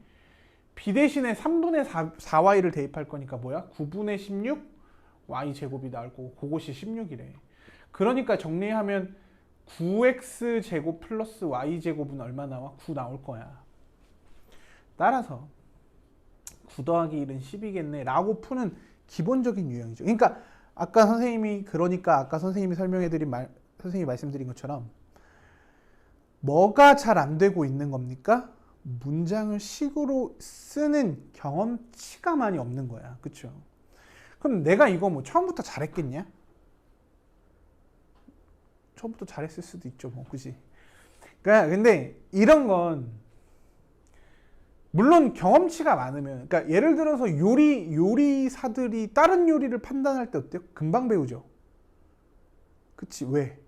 b 대신에 3분의 4y를 대입할 거니까 뭐야? 9분의 16 y 제곱이 나올 거고 그것이 16이래. 그러니까 정리하면 9x 제곱 플러스 y 제곱은 얼마 나와? 9 나올 거야. 따라서 9 더하기 1은 10이겠네 라고 푸는 기본적인 유형이죠. 그러니까 아까 선생님이 설명해드린 선생님이 말씀드린 것처럼 뭐가 잘 안 되고 있는 겁니까? 문장을 식으로 쓰는 경험치가 많이 없는 거야. 그쵸? 그럼 내가 이거 뭐 처음부터 잘했겠냐? 처음부터 잘했을 수도 있죠. 뭐, 그지? 그러니까 근데 이런 건 물론 경험치가 많으면, 그러니까 예를 들어서 요리사들이 다른 요리를 판단할 때 어때요? 금방 배우죠. 그치? 왜?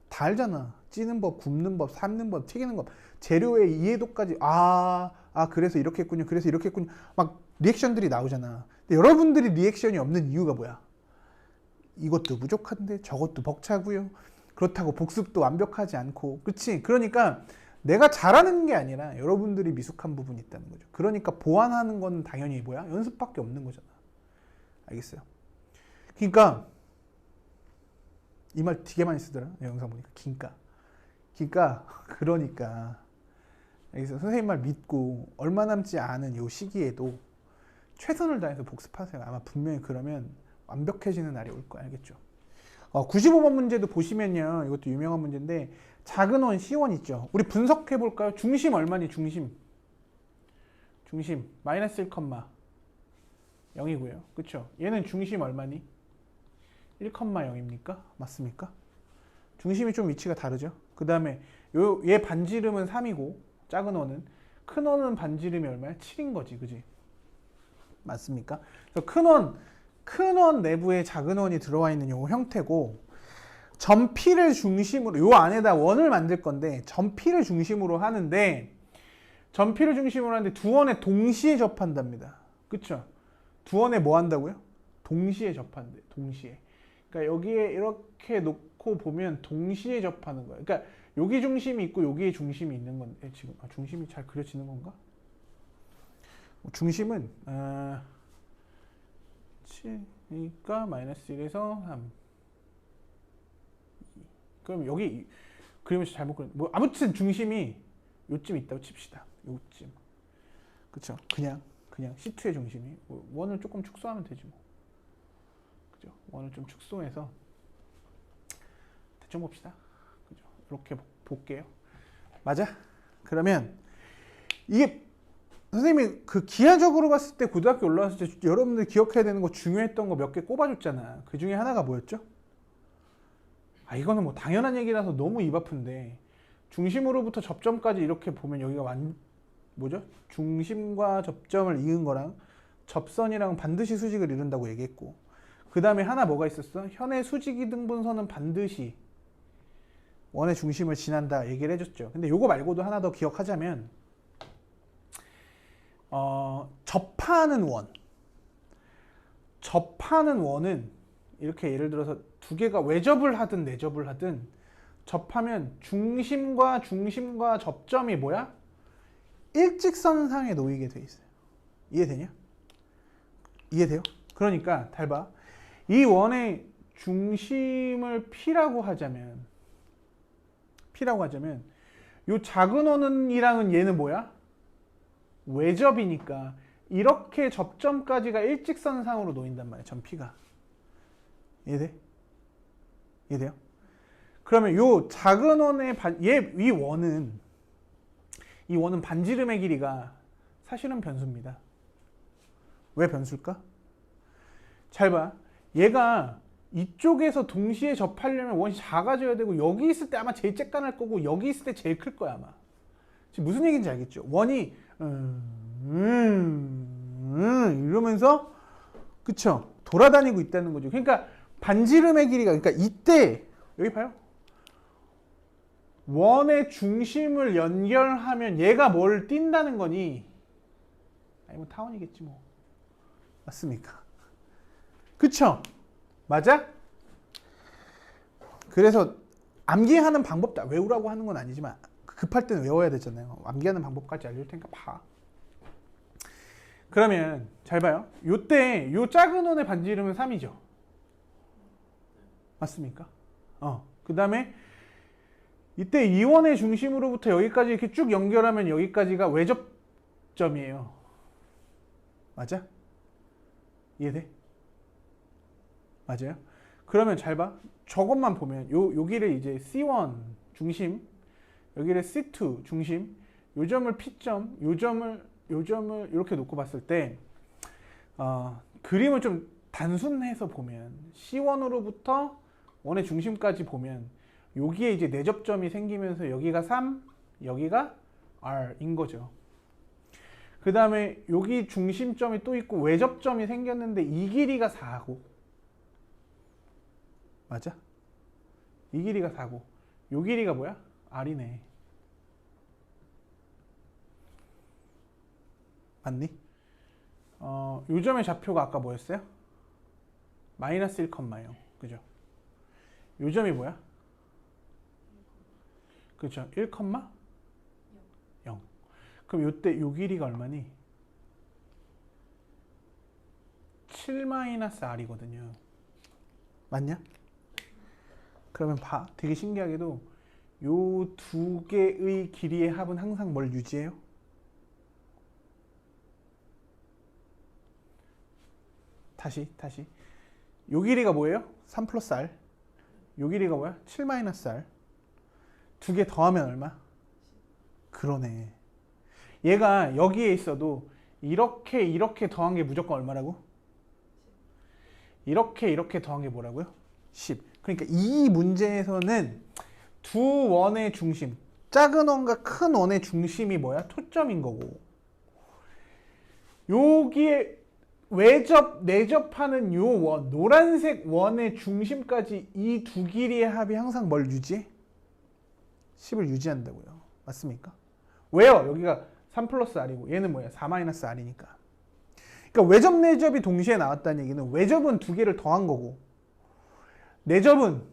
다 알잖아. 찌는 법, 굽는 법, 삶는 법, 튀기는 법, 재료의 이해도까지 그래서 이렇게 했군요. 그래서 이렇게 했군요. 막 리액션들이 나오잖아. 근데 여러분들이 리액션이 없는 이유가 뭐야? 이것도 부족한데 저것도 벅차고요. 그렇다고 복습도 완벽하지 않고. 그치? 그러니까 내가 잘하는 게 아니라 여러분들이 미숙한 부분이 있다는 거죠. 그러니까 보완하는 건 당연히 뭐야? 연습밖에 없는 거잖아. 알겠어요? 그러니까 이 말 되게 많이 쓰더라. 영상 보니까. 그러니까 알겠어요? 선생님 말 믿고 얼마 남지 않은 이 시기에도 최선을 다해서 복습하세요. 아마 분명히 그러면 완벽해지는 날이 올 거야. 알겠죠? 95번 문제도 보시면요. 이것도 유명한 문제인데 작은 원, 시원 있죠. 우리 분석해 볼까요? 중심 얼마니? 중심 마이너스 1, 0이고요. 그쵸? 얘는 중심 얼마니? 1, 0입니까? 맞습니까? 중심이 좀 위치가 다르죠. 그 다음에 얘 반지름은 3이고 작은 원은, 큰 원은 반지름이 얼마야? 7인 거지. 그지? 맞습니까? 그래서 큰 원 내부에 작은 원이 들어와 있는 요 형태고, 점 P를 중심으로 요 안에다 원을 만들 건데 점 P를 중심으로 하는데 두 원에 동시에 접한답니다. 그쵸? 두 원에 뭐 한다고요? 동시에 접한대. 동시에. 그러니까 여기에 이렇게 놓고 보면 동시에 접하는 거예요. 그러니까 여기 중심이 있고 여기에 중심이 있는 건데 지금 중심이 잘 그려지는 건가? 중심은 7이니까 마이너스 1에서 3. 그럼 여기 그림을 잘못 그렸. 뭐 아무튼 중심이 요쯤 있다고 칩시다. 요쯤. 그쵸? 그냥 C2의 중심이 원을 조금 축소하면 되지 뭐. 그죠? 원을 좀 축소해서 대충 봅시다. 그죠? 이렇게 볼게요. 맞아? 그러면 이게 선생님이 그 기하적으로 봤을 때 고등학교 올라왔을 때 여러분들 기억해야 되는 거 중요했던 거 몇 개 꼽아줬잖아. 그 중에 하나가 뭐였죠? 이거는 뭐 당연한 얘기라서 너무 입 아픈데 중심으로부터 접점까지 이렇게 보면 여기가 뭐죠? 중심과 접점을 이은 거랑 접선이랑 반드시 수직을 이룬다고 얘기했고, 그 다음에 하나 뭐가 있었어? 현의 수직이 등분선은 반드시 원의 중심을 지난다 얘기를 해줬죠. 근데 요거 말고도 하나 더 기억하자면 접하는 원은 이렇게 예를 들어서 두 개가 외접을 하든 내접을 하든 접하면 중심과 접점이 뭐야? 일직선상에 놓이게 돼 있어요. 이해되냐? 이해돼요? 그러니까 잘 봐. 이 원의 중심을 P라고 하자면 요 작은 원이랑은 얘는 뭐야? 외접이니까 이렇게 접점까지가 일직선상으로 놓인단 말이야. 점 P가. 이해돼? 이해돼요? 그러면 요 작은 원의 이 원은 반지름의 길이가 사실은 변수입니다. 왜 변수일까? 잘 봐. 얘가 이쪽에서 동시에 접하려면 원이 작아져야 되고 여기 있을 때 아마 제일 쬐깐할 거고 여기 있을 때 제일 클 거야 아마. 지금 무슨 얘기인지 알겠죠? 원이 이러면서 그쵸? 돌아다니고 있다는 거죠. 그러니까 반지름의 길이가 그러니까 이때 여기 봐요. 원의 중심을 연결하면 얘가 뭘 띈다는 거니? 아니 뭐 타원이겠지 뭐. 맞습니까? 그쵸? 맞아? 그래서 암기하는 방법도 외우라고 하는 건 아니지만 급할 때는 외워야 되잖아요. 암기하는 방법까지 알려줄 테니까 봐. 그러면 잘 봐요. 요때 요 작은 원의 반지름은 3이죠. 맞습니까? 그 다음에 이때 이 원의 중심으로부터 여기까지 이렇게 쭉 연결하면 여기까지가 외접점이에요. 맞아? 이해돼? 맞아요? 그러면 잘 봐. 저것만 보면 여기를 이제 C1 중심, 여기를 C2 중심, 요 점을 P점, 요 점을 이렇게 놓고 봤을 때 그림을 좀 단순해서 보면 C1으로부터 원의 중심까지 보면 여기에 이제 내접점이 생기면서 여기가 3, 여기가 R인 거죠. 그 다음에 여기 중심점이 또 있고 외접점이 생겼는데 이 길이가 4고 맞아? 이 길이가 4고 요 길이가 뭐야? R이네. 맞니? 요 점의 좌표가 아까 뭐였어요? 마이너스 1,0. 그죠? 요 점이 뭐야? 그죠? 1,0. 그럼 요때 요 길이가 얼마니? 7-R이거든요. 맞냐? 그러면 봐. 되게 신기하게도 요 두 개의 길이의 합은 항상 뭘 유지해요? 다시. 요 길이가 뭐예요? 3 플러스 R. 요 길이가 뭐야? 7-R. 두 개 더하면 얼마? 그러네. 얘가 여기에 있어도 이렇게 더한 게 무조건 얼마라고? 이렇게 더한 게 뭐라고요? 10. 그러니까 이 문제에서는 두 원의 중심, 작은 원과 큰 원의 중심이 뭐야? 초점인 거고. 여기에 외접, 내접하는 요 원, 노란색 원의 중심까지 이 두 길이의 합이 항상 뭘 유지해? 10을 유지한다고요. 맞습니까? 왜요? 여기가 3 플러스 R이고 얘는 뭐야? 4-R이니까. 그러니까 외접, 내접이 동시에 나왔다는 얘기는 외접은 두 개를 더한 거고 내접은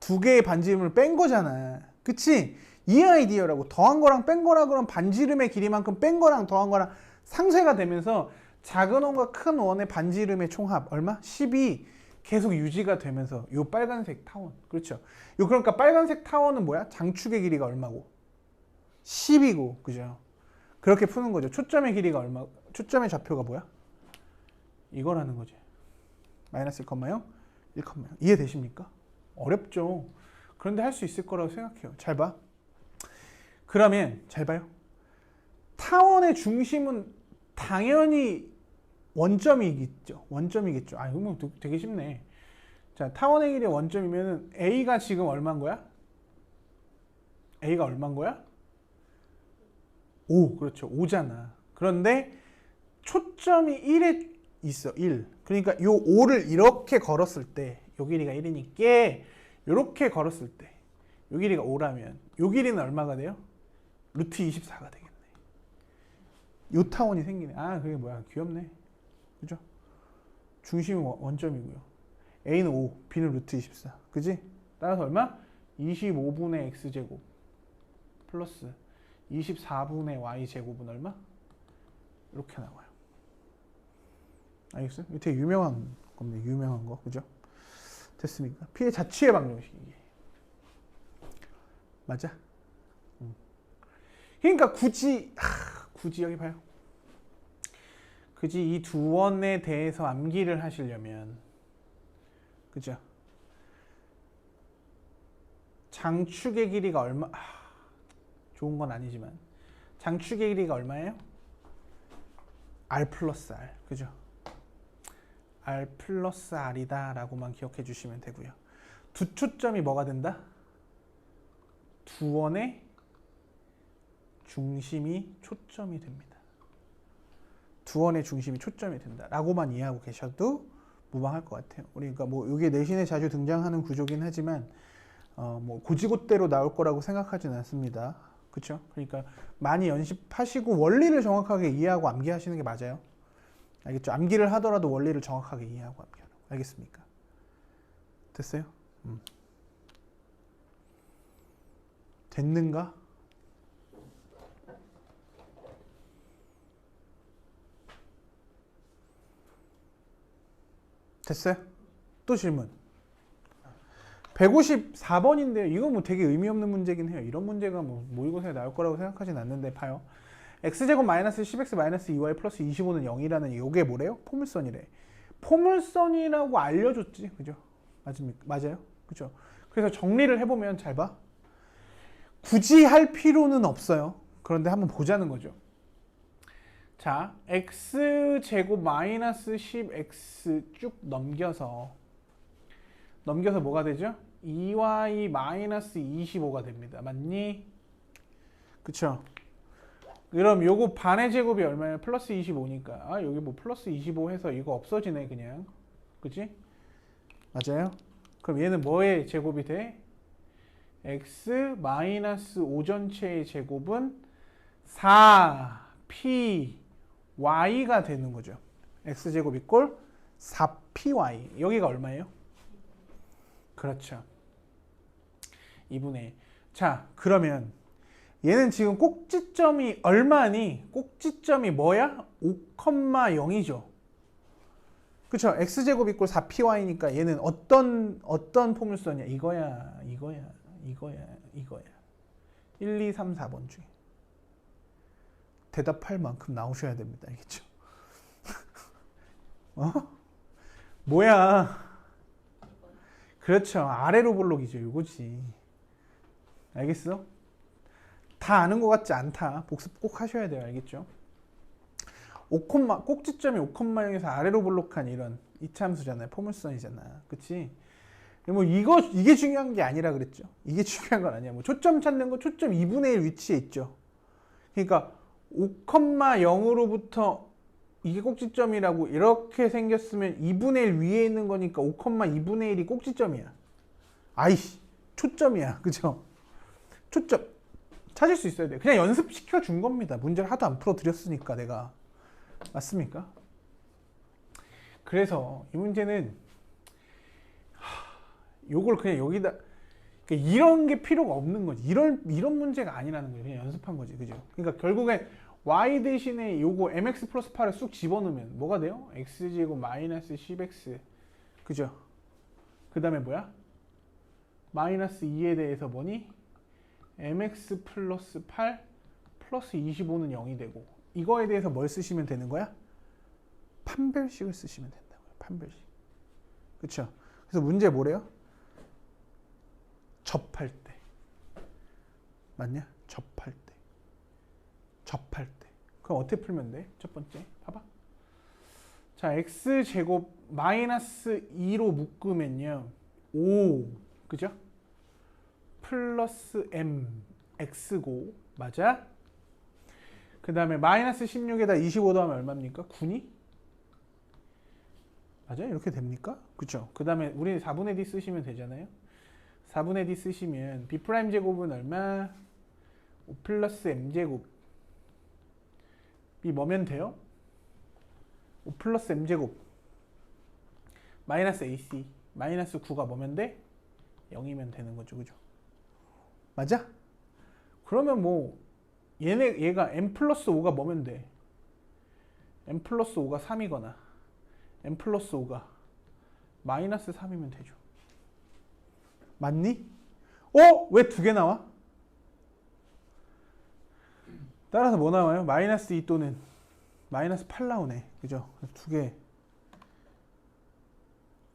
두 개의 반지름을 뺀 거잖아. 그치? 이 아이디어라고. 더한 거랑 뺀 거라 그러면 반지름의 길이만큼 뺀 거랑 더한 거랑 상쇄가 되면서 작은 원과 큰 원의 반지름의 총합 얼마? 10이 계속 유지가 되면서 요 빨간색 타원. 그렇죠? 요 그러니까 빨간색 타원은 뭐야? 장축의 길이가 얼마고? 10이고. 그죠? 그렇게 푸는 거죠. 초점의 길이가 얼마? 초점의 좌표가 뭐야? 이거라는 거지. 마이너스 1,0, 1,0. 이해되십니까? 어렵죠. 그런데 할 수 있을 거라고 생각해요. 잘 봐. 그러면 잘 봐요. 타원의 중심은 당연히 원점이겠죠. 원점이겠죠. 이거 뭐 되게 쉽네. 자, 타원의 길이 원점이면은 A가 지금 얼마인 거야? A가 얼마인 거야? 5. 그렇죠. 5잖아. 그런데 초점이 1에 있어. 1. 그러니까 요 5를 이렇게 걸었을 때 요 길이가 1이니까 이렇게 걸었을 때 요 길이가 5라면 요 길이는 얼마가 돼요? 루트 24가 되겠네. 요 타원이 생기네. 아, 그게 뭐야? 귀엽네. 그죠? 중심이 원점이고요. A는 5, B는 루트 24. 그지? 따라서 얼마? 25분의 X제곱 플러스 24분의 Y제곱은 얼마? 이렇게 나와요. 알겠어요? 이거 되게 유명한 겁니다. 유명한 거. 그죠? 됐습니까? P의 자취의 방정식 이게. 맞아? 그러니까 굳이 여기 봐요. 굳이 이 두 원에 대해서 암기를 하시려면 그죠? 장축의 길이가 얼마 좋은 건 아니지만 장축의 길이가 얼마예요? R 플러스 R. 그죠? R 플러스 R이다 라고만 기억해 주시면 되고요. 두 초점이 뭐가 된다? 두 원의 중심이 초점이 됩니다. 두 원의 중심이 초점이 된다 라고만 이해하고 계셔도 무방할 것 같아요. 그러니까 뭐 이게 내신에 자주 등장하는 구조긴 하지만 뭐 고지고대로 나올 거라고 생각하진 않습니다. 그렇죠? 그러니까 많이 연습하시고 원리를 정확하게 이해하고 암기하시는 게 맞아요. 알겠죠? 암기를 하더라도 원리를 정확하게 이해하고 암기하는 거. 알겠습니까? 됐어요? 됐는가? 됐어요? 또 질문. 154번인데요. 이거 뭐 되게 의미 없는 문제긴 해요. 이런 문제가 뭐 모의고사에 나올 거라고 생각하진 않는데 봐요. x제곱 마이너스 10x 마이너스 2y 플러스 25는 0이라는 이게 뭐래요? 포물선이래. 포물선이라고 알려줬지. 그죠? 맞아요? 그죠? 그래서 정리를 해보면 잘 봐. 굳이 할 필요는 없어요. 그런데 한번 보자는 거죠. 자, x제곱 마이너스 10x 쭉 넘겨서 뭐가 되죠? 2y 마이너스 25가 됩니다. 맞니? 그쵸? 그럼 요거 반의 제곱이 얼마예요? 플러스 25니까 여기 뭐 플러스 25 해서 이거 없어지네 그냥. 그치? 맞아요? 그럼 얘는 뭐의 제곱이 돼? x 마이너스 5 전체의 제곱은 4py가 되는 거죠. x제곱 이꼴 4py. 여기가 얼마예요? 그렇죠. 2분의 1. 자, 그러면 얘는 지금 꼭지점이 얼마니? 꼭지점이 뭐야? 5,0이죠. 그쵸? x제곱 이꼴 4py니까 얘는 어떤 포물선이야? 이거야. 1, 2, 3, 4번 중에. 대답할 만큼 나오셔야 됩니다. 알겠죠? 뭐야? 그렇죠. 아래로 볼록이죠. 이거지. 알겠어? 다 아는 것 같지 않다. 복습 꼭 하셔야 돼요. 알겠죠? 꼭지점이 5,0에서 아래로 볼록한 이런 이차함수잖아요. 포물선이잖아. 그치? 뭐 이게 중요한 게 아니라 그랬죠. 이게 중요한 건 아니야. 뭐 초점 찾는 거 초점 2분의 1 위치에 있죠. 그러니까 5,0으로부터 이게 꼭지점이라고 이렇게 생겼으면 2분의 1 위에 있는 거니까 5,2분의 1이 꼭지점이야. 아이씨, 초점이야. 그죠? 초점 찾을 수 있어야 돼. 그냥 연습시켜 준 겁니다. 문제를 하도 안 풀어드렸으니까 내가. 맞습니까? 그래서 이 문제는 요걸 그냥 여기다 그러니까 이런 게 필요가 없는 거지. 이런 문제가 아니라는 거예요. 그냥 연습한 거지. 그죠? 그러니까 결국엔 y 대신에 요거 mx 플러스 8을 쑥 집어넣으면 뭐가 돼요? x제곱 마이너스 10x. 그죠? 그 다음에 뭐야? 마이너스 2에 대해서 뭐니? mx 플러스 8 플러스 25는 0이 되고 이거에 대해서 뭘 쓰시면 되는 거야? 판별식을 쓰시면 된다고요. 판별식. 그쵸? 그래서 문제 뭐래요? 접할 때. 맞냐? 접할 때. 그럼 어떻게 풀면 돼? 첫 번째. 봐봐. 자, x제곱 마이너스 2로 묶으면요 5 그죠? 플러스 m x고 맞아? 그 다음에 마이너스 16에다 25 더하면 얼마입니까? 9니? 맞아요? 이렇게 됩니까? 그쵸? 그 다음에 우리 4분의 d 쓰시면 되잖아요. 4분의 d 쓰시면 b' 제곱은 얼마? 5 플러스 m 제곱 이 뭐면 돼요? 5 플러스 m 제곱 마이너스 ac 마이너스 9가 뭐면 돼? 0이면 되는 거죠. 그죠? 맞아? 그러면 뭐 얘가 m 플러스 5가 뭐면 돼? m 플러스 5가 3이거나 m 플러스 5가 마이너스 3이면 되죠. 맞니? 왜 두 개 나와? 따라서 뭐 나와요? 마이너스 2 또는 마이너스 8 나오네. 그죠? 두 개.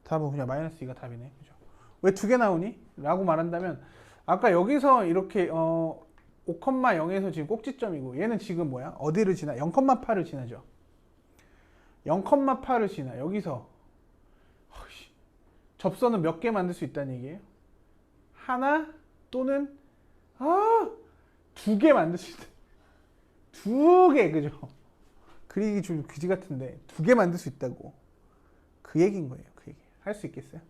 답은 그냥 마이너스 2가 답이네. 그죠? 왜 두 개 나오니? 라고 말한다면 아까 여기서 이렇게 5,0에서 지금 꼭지점이고 얘는 지금 뭐야? 어디를 지나? 0,8을 지나죠. 0,8을 지나. 여기서 접선은 몇 개 만들 수 있다는 얘기예요? 하나 또는 두 개 만들 수 있다. 두 개, 그죠? 그리기 좀 그지 같은데 두 개 만들 수 있다고. 그 얘기인 거예요. 그 얘기. 할 수 있겠어요?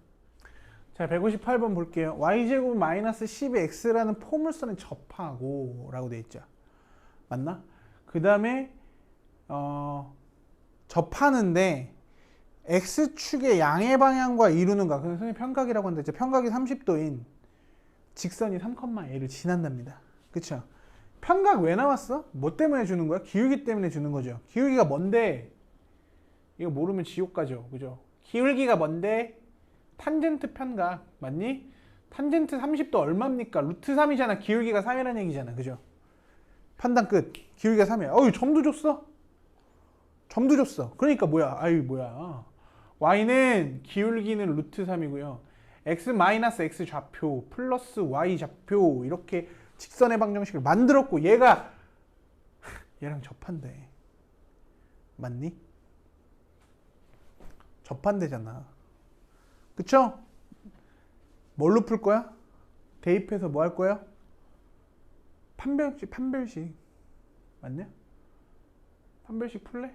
자, 158번 볼게요. y제곱 마이너스 10x라는 포물선에 접하고 라고 돼 있죠. 맞나? 그 다음에 접하는데 x축의 양의 방향과 이루는 각. 선생님 편각이라고 한다 했죠. 편각이 30도인 직선이 3,a를 지난답니다. 그쵸? 편각 왜 나왔어? 뭐 때문에 주는 거야? 기울기 때문에 주는 거죠. 기울기가 뭔데? 이거 모르면 지옥 가죠. 그죠? 기울기가 뭔데? 탄젠트 편각. 맞니? 탄젠트 30도 얼마입니까? 루트 3이잖아. 기울기가 3이라는 얘기잖아. 그죠? 판단 끝. 기울기가 3이야. 점도 줬어? 점도 줬어. 그러니까 뭐야? 뭐야. y는 기울기는 루트 3이고요. x 마이너스 x 좌표 플러스 y 좌표 이렇게 직선의 방정식을 만들었고 얘랑 접한대. 맞니? 접한대잖아. 그쵸? 뭘로 풀 거야? 대입해서 뭐 할 거야? 판별식. 맞냐? 판별식 풀래?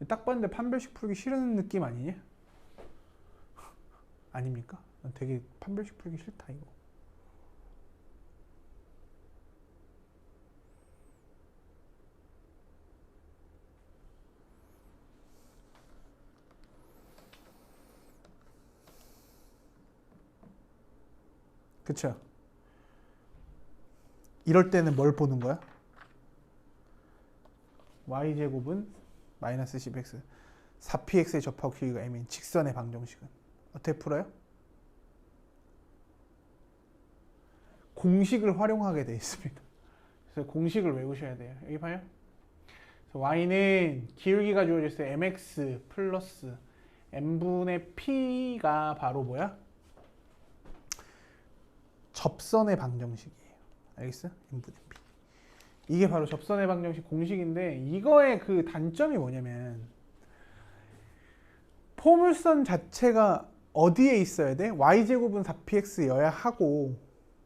딱 봤는데 판별식 풀기 싫은 느낌 아니냐? 아닙니까? 난 되게 판별식 풀기 싫다 이거. 그쵸? 이럴 때는 뭘 보는 거야? y제곱은 마이너스 10x 4px에 접하고 길이가 m인 직선의 방정식은 어떻게 풀어요? 공식을 활용하게 되어 있습니다. 그래서 공식을 외우셔야 돼요. 여기 봐요. 그래서 y는 기울기가 주어져 있어요. mx 플러스 m분의 p가 바로 뭐야? 접선의 방정식이에요. 알겠어? m분의 p. 이게 바로 접선의 방정식 공식인데 이거의 그 단점이 뭐냐면 포물선 자체가 어디에 있어야 돼? y제곱은 4px여야 하고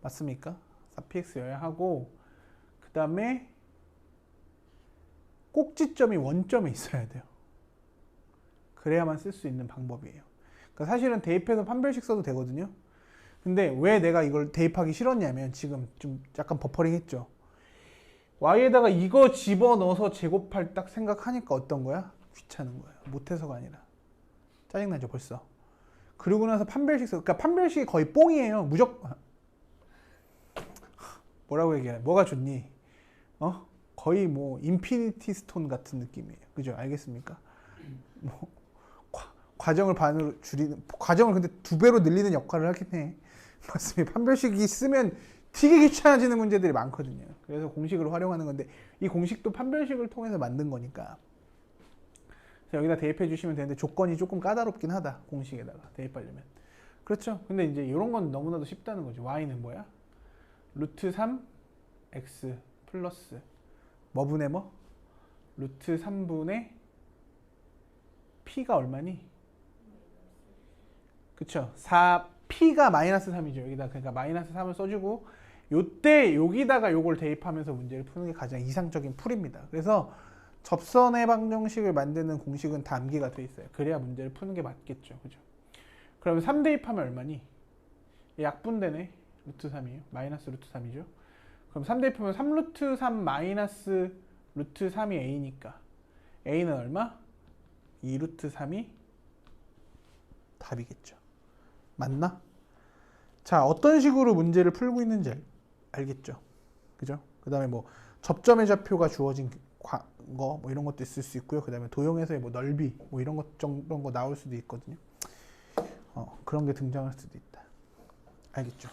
맞습니까? 4px여야 하고 그 다음에 꼭지점이 원점에 있어야 돼요. 그래야만 쓸 수 있는 방법이에요. 그러니까 사실은 대입해서 판별식 써도 되거든요. 근데 왜 내가 이걸 대입하기 싫었냐면 지금 좀 약간 버퍼링 했죠. y에다가 이거 집어넣어서 제곱할 딱 생각하니까 어떤 거야? 귀찮은 거야. 못해서가 아니라 짜증나죠 벌써. 그러고 나서 판별식 써. 그러니까 판별식이 거의 뽕이에요. 무조건. 뭐라고 얘기해? 뭐가 좋니? 거의 뭐 인피니티 스톤 같은 느낌이에요. 그죠? 알겠습니까? 뭐 과정을 반으로 줄이는, 과정을 근데 2배로 늘리는 역할을 하긴 해. 맞습니다. 판별식이 쓰면 되게 귀찮아지는 문제들이 많거든요. 그래서 공식을 활용하는 건데 이 공식도 판별식을 통해서 만든 거니까 여기다 대입해 주시면 되는데 조건이 조금 까다롭긴 하다. 공식에다가 대입하려면. 그렇죠. 근데 이제 이런 건 너무나도 쉽다는 거죠. y는 뭐야? 루트 3 x 플러스 뭐분의 뭐? 루트 3분의 4P가 얼마니? 그쵸? 4P가 마이너스 3이죠. 여기다 그러니까 마이너스 3을 써주고 요때 여기다가 요걸 대입하면서 문제를 푸는 게 가장 이상적인 풀입니다. 그래서 접선의 방정식을 만드는 공식은 다 암기가 돼 있어요. 그래야 문제를 푸는 게 맞겠죠. 그죠? 그러면 3 대입하면 얼마니? 약분되네. 루트 3이에요. 마이너스 루트 3이죠. 그럼 3 대입하면 3 루트 3 마이너스 루트 3이 A니까 A는 얼마? 2 루트 3이 답이겠죠. 맞나? 자, 어떤 식으로 문제를 풀고 있는지 알겠죠? 그죠? 그 다음에 뭐 접점의 좌표가 주어진 거 뭐 이런 것도 있을 수 있고요. 그 다음에 도형에서의 뭐 넓이 뭐 이런 것 정도 나올 수도 있거든요. 그런 게 등장할 수도 있다. 알겠죠?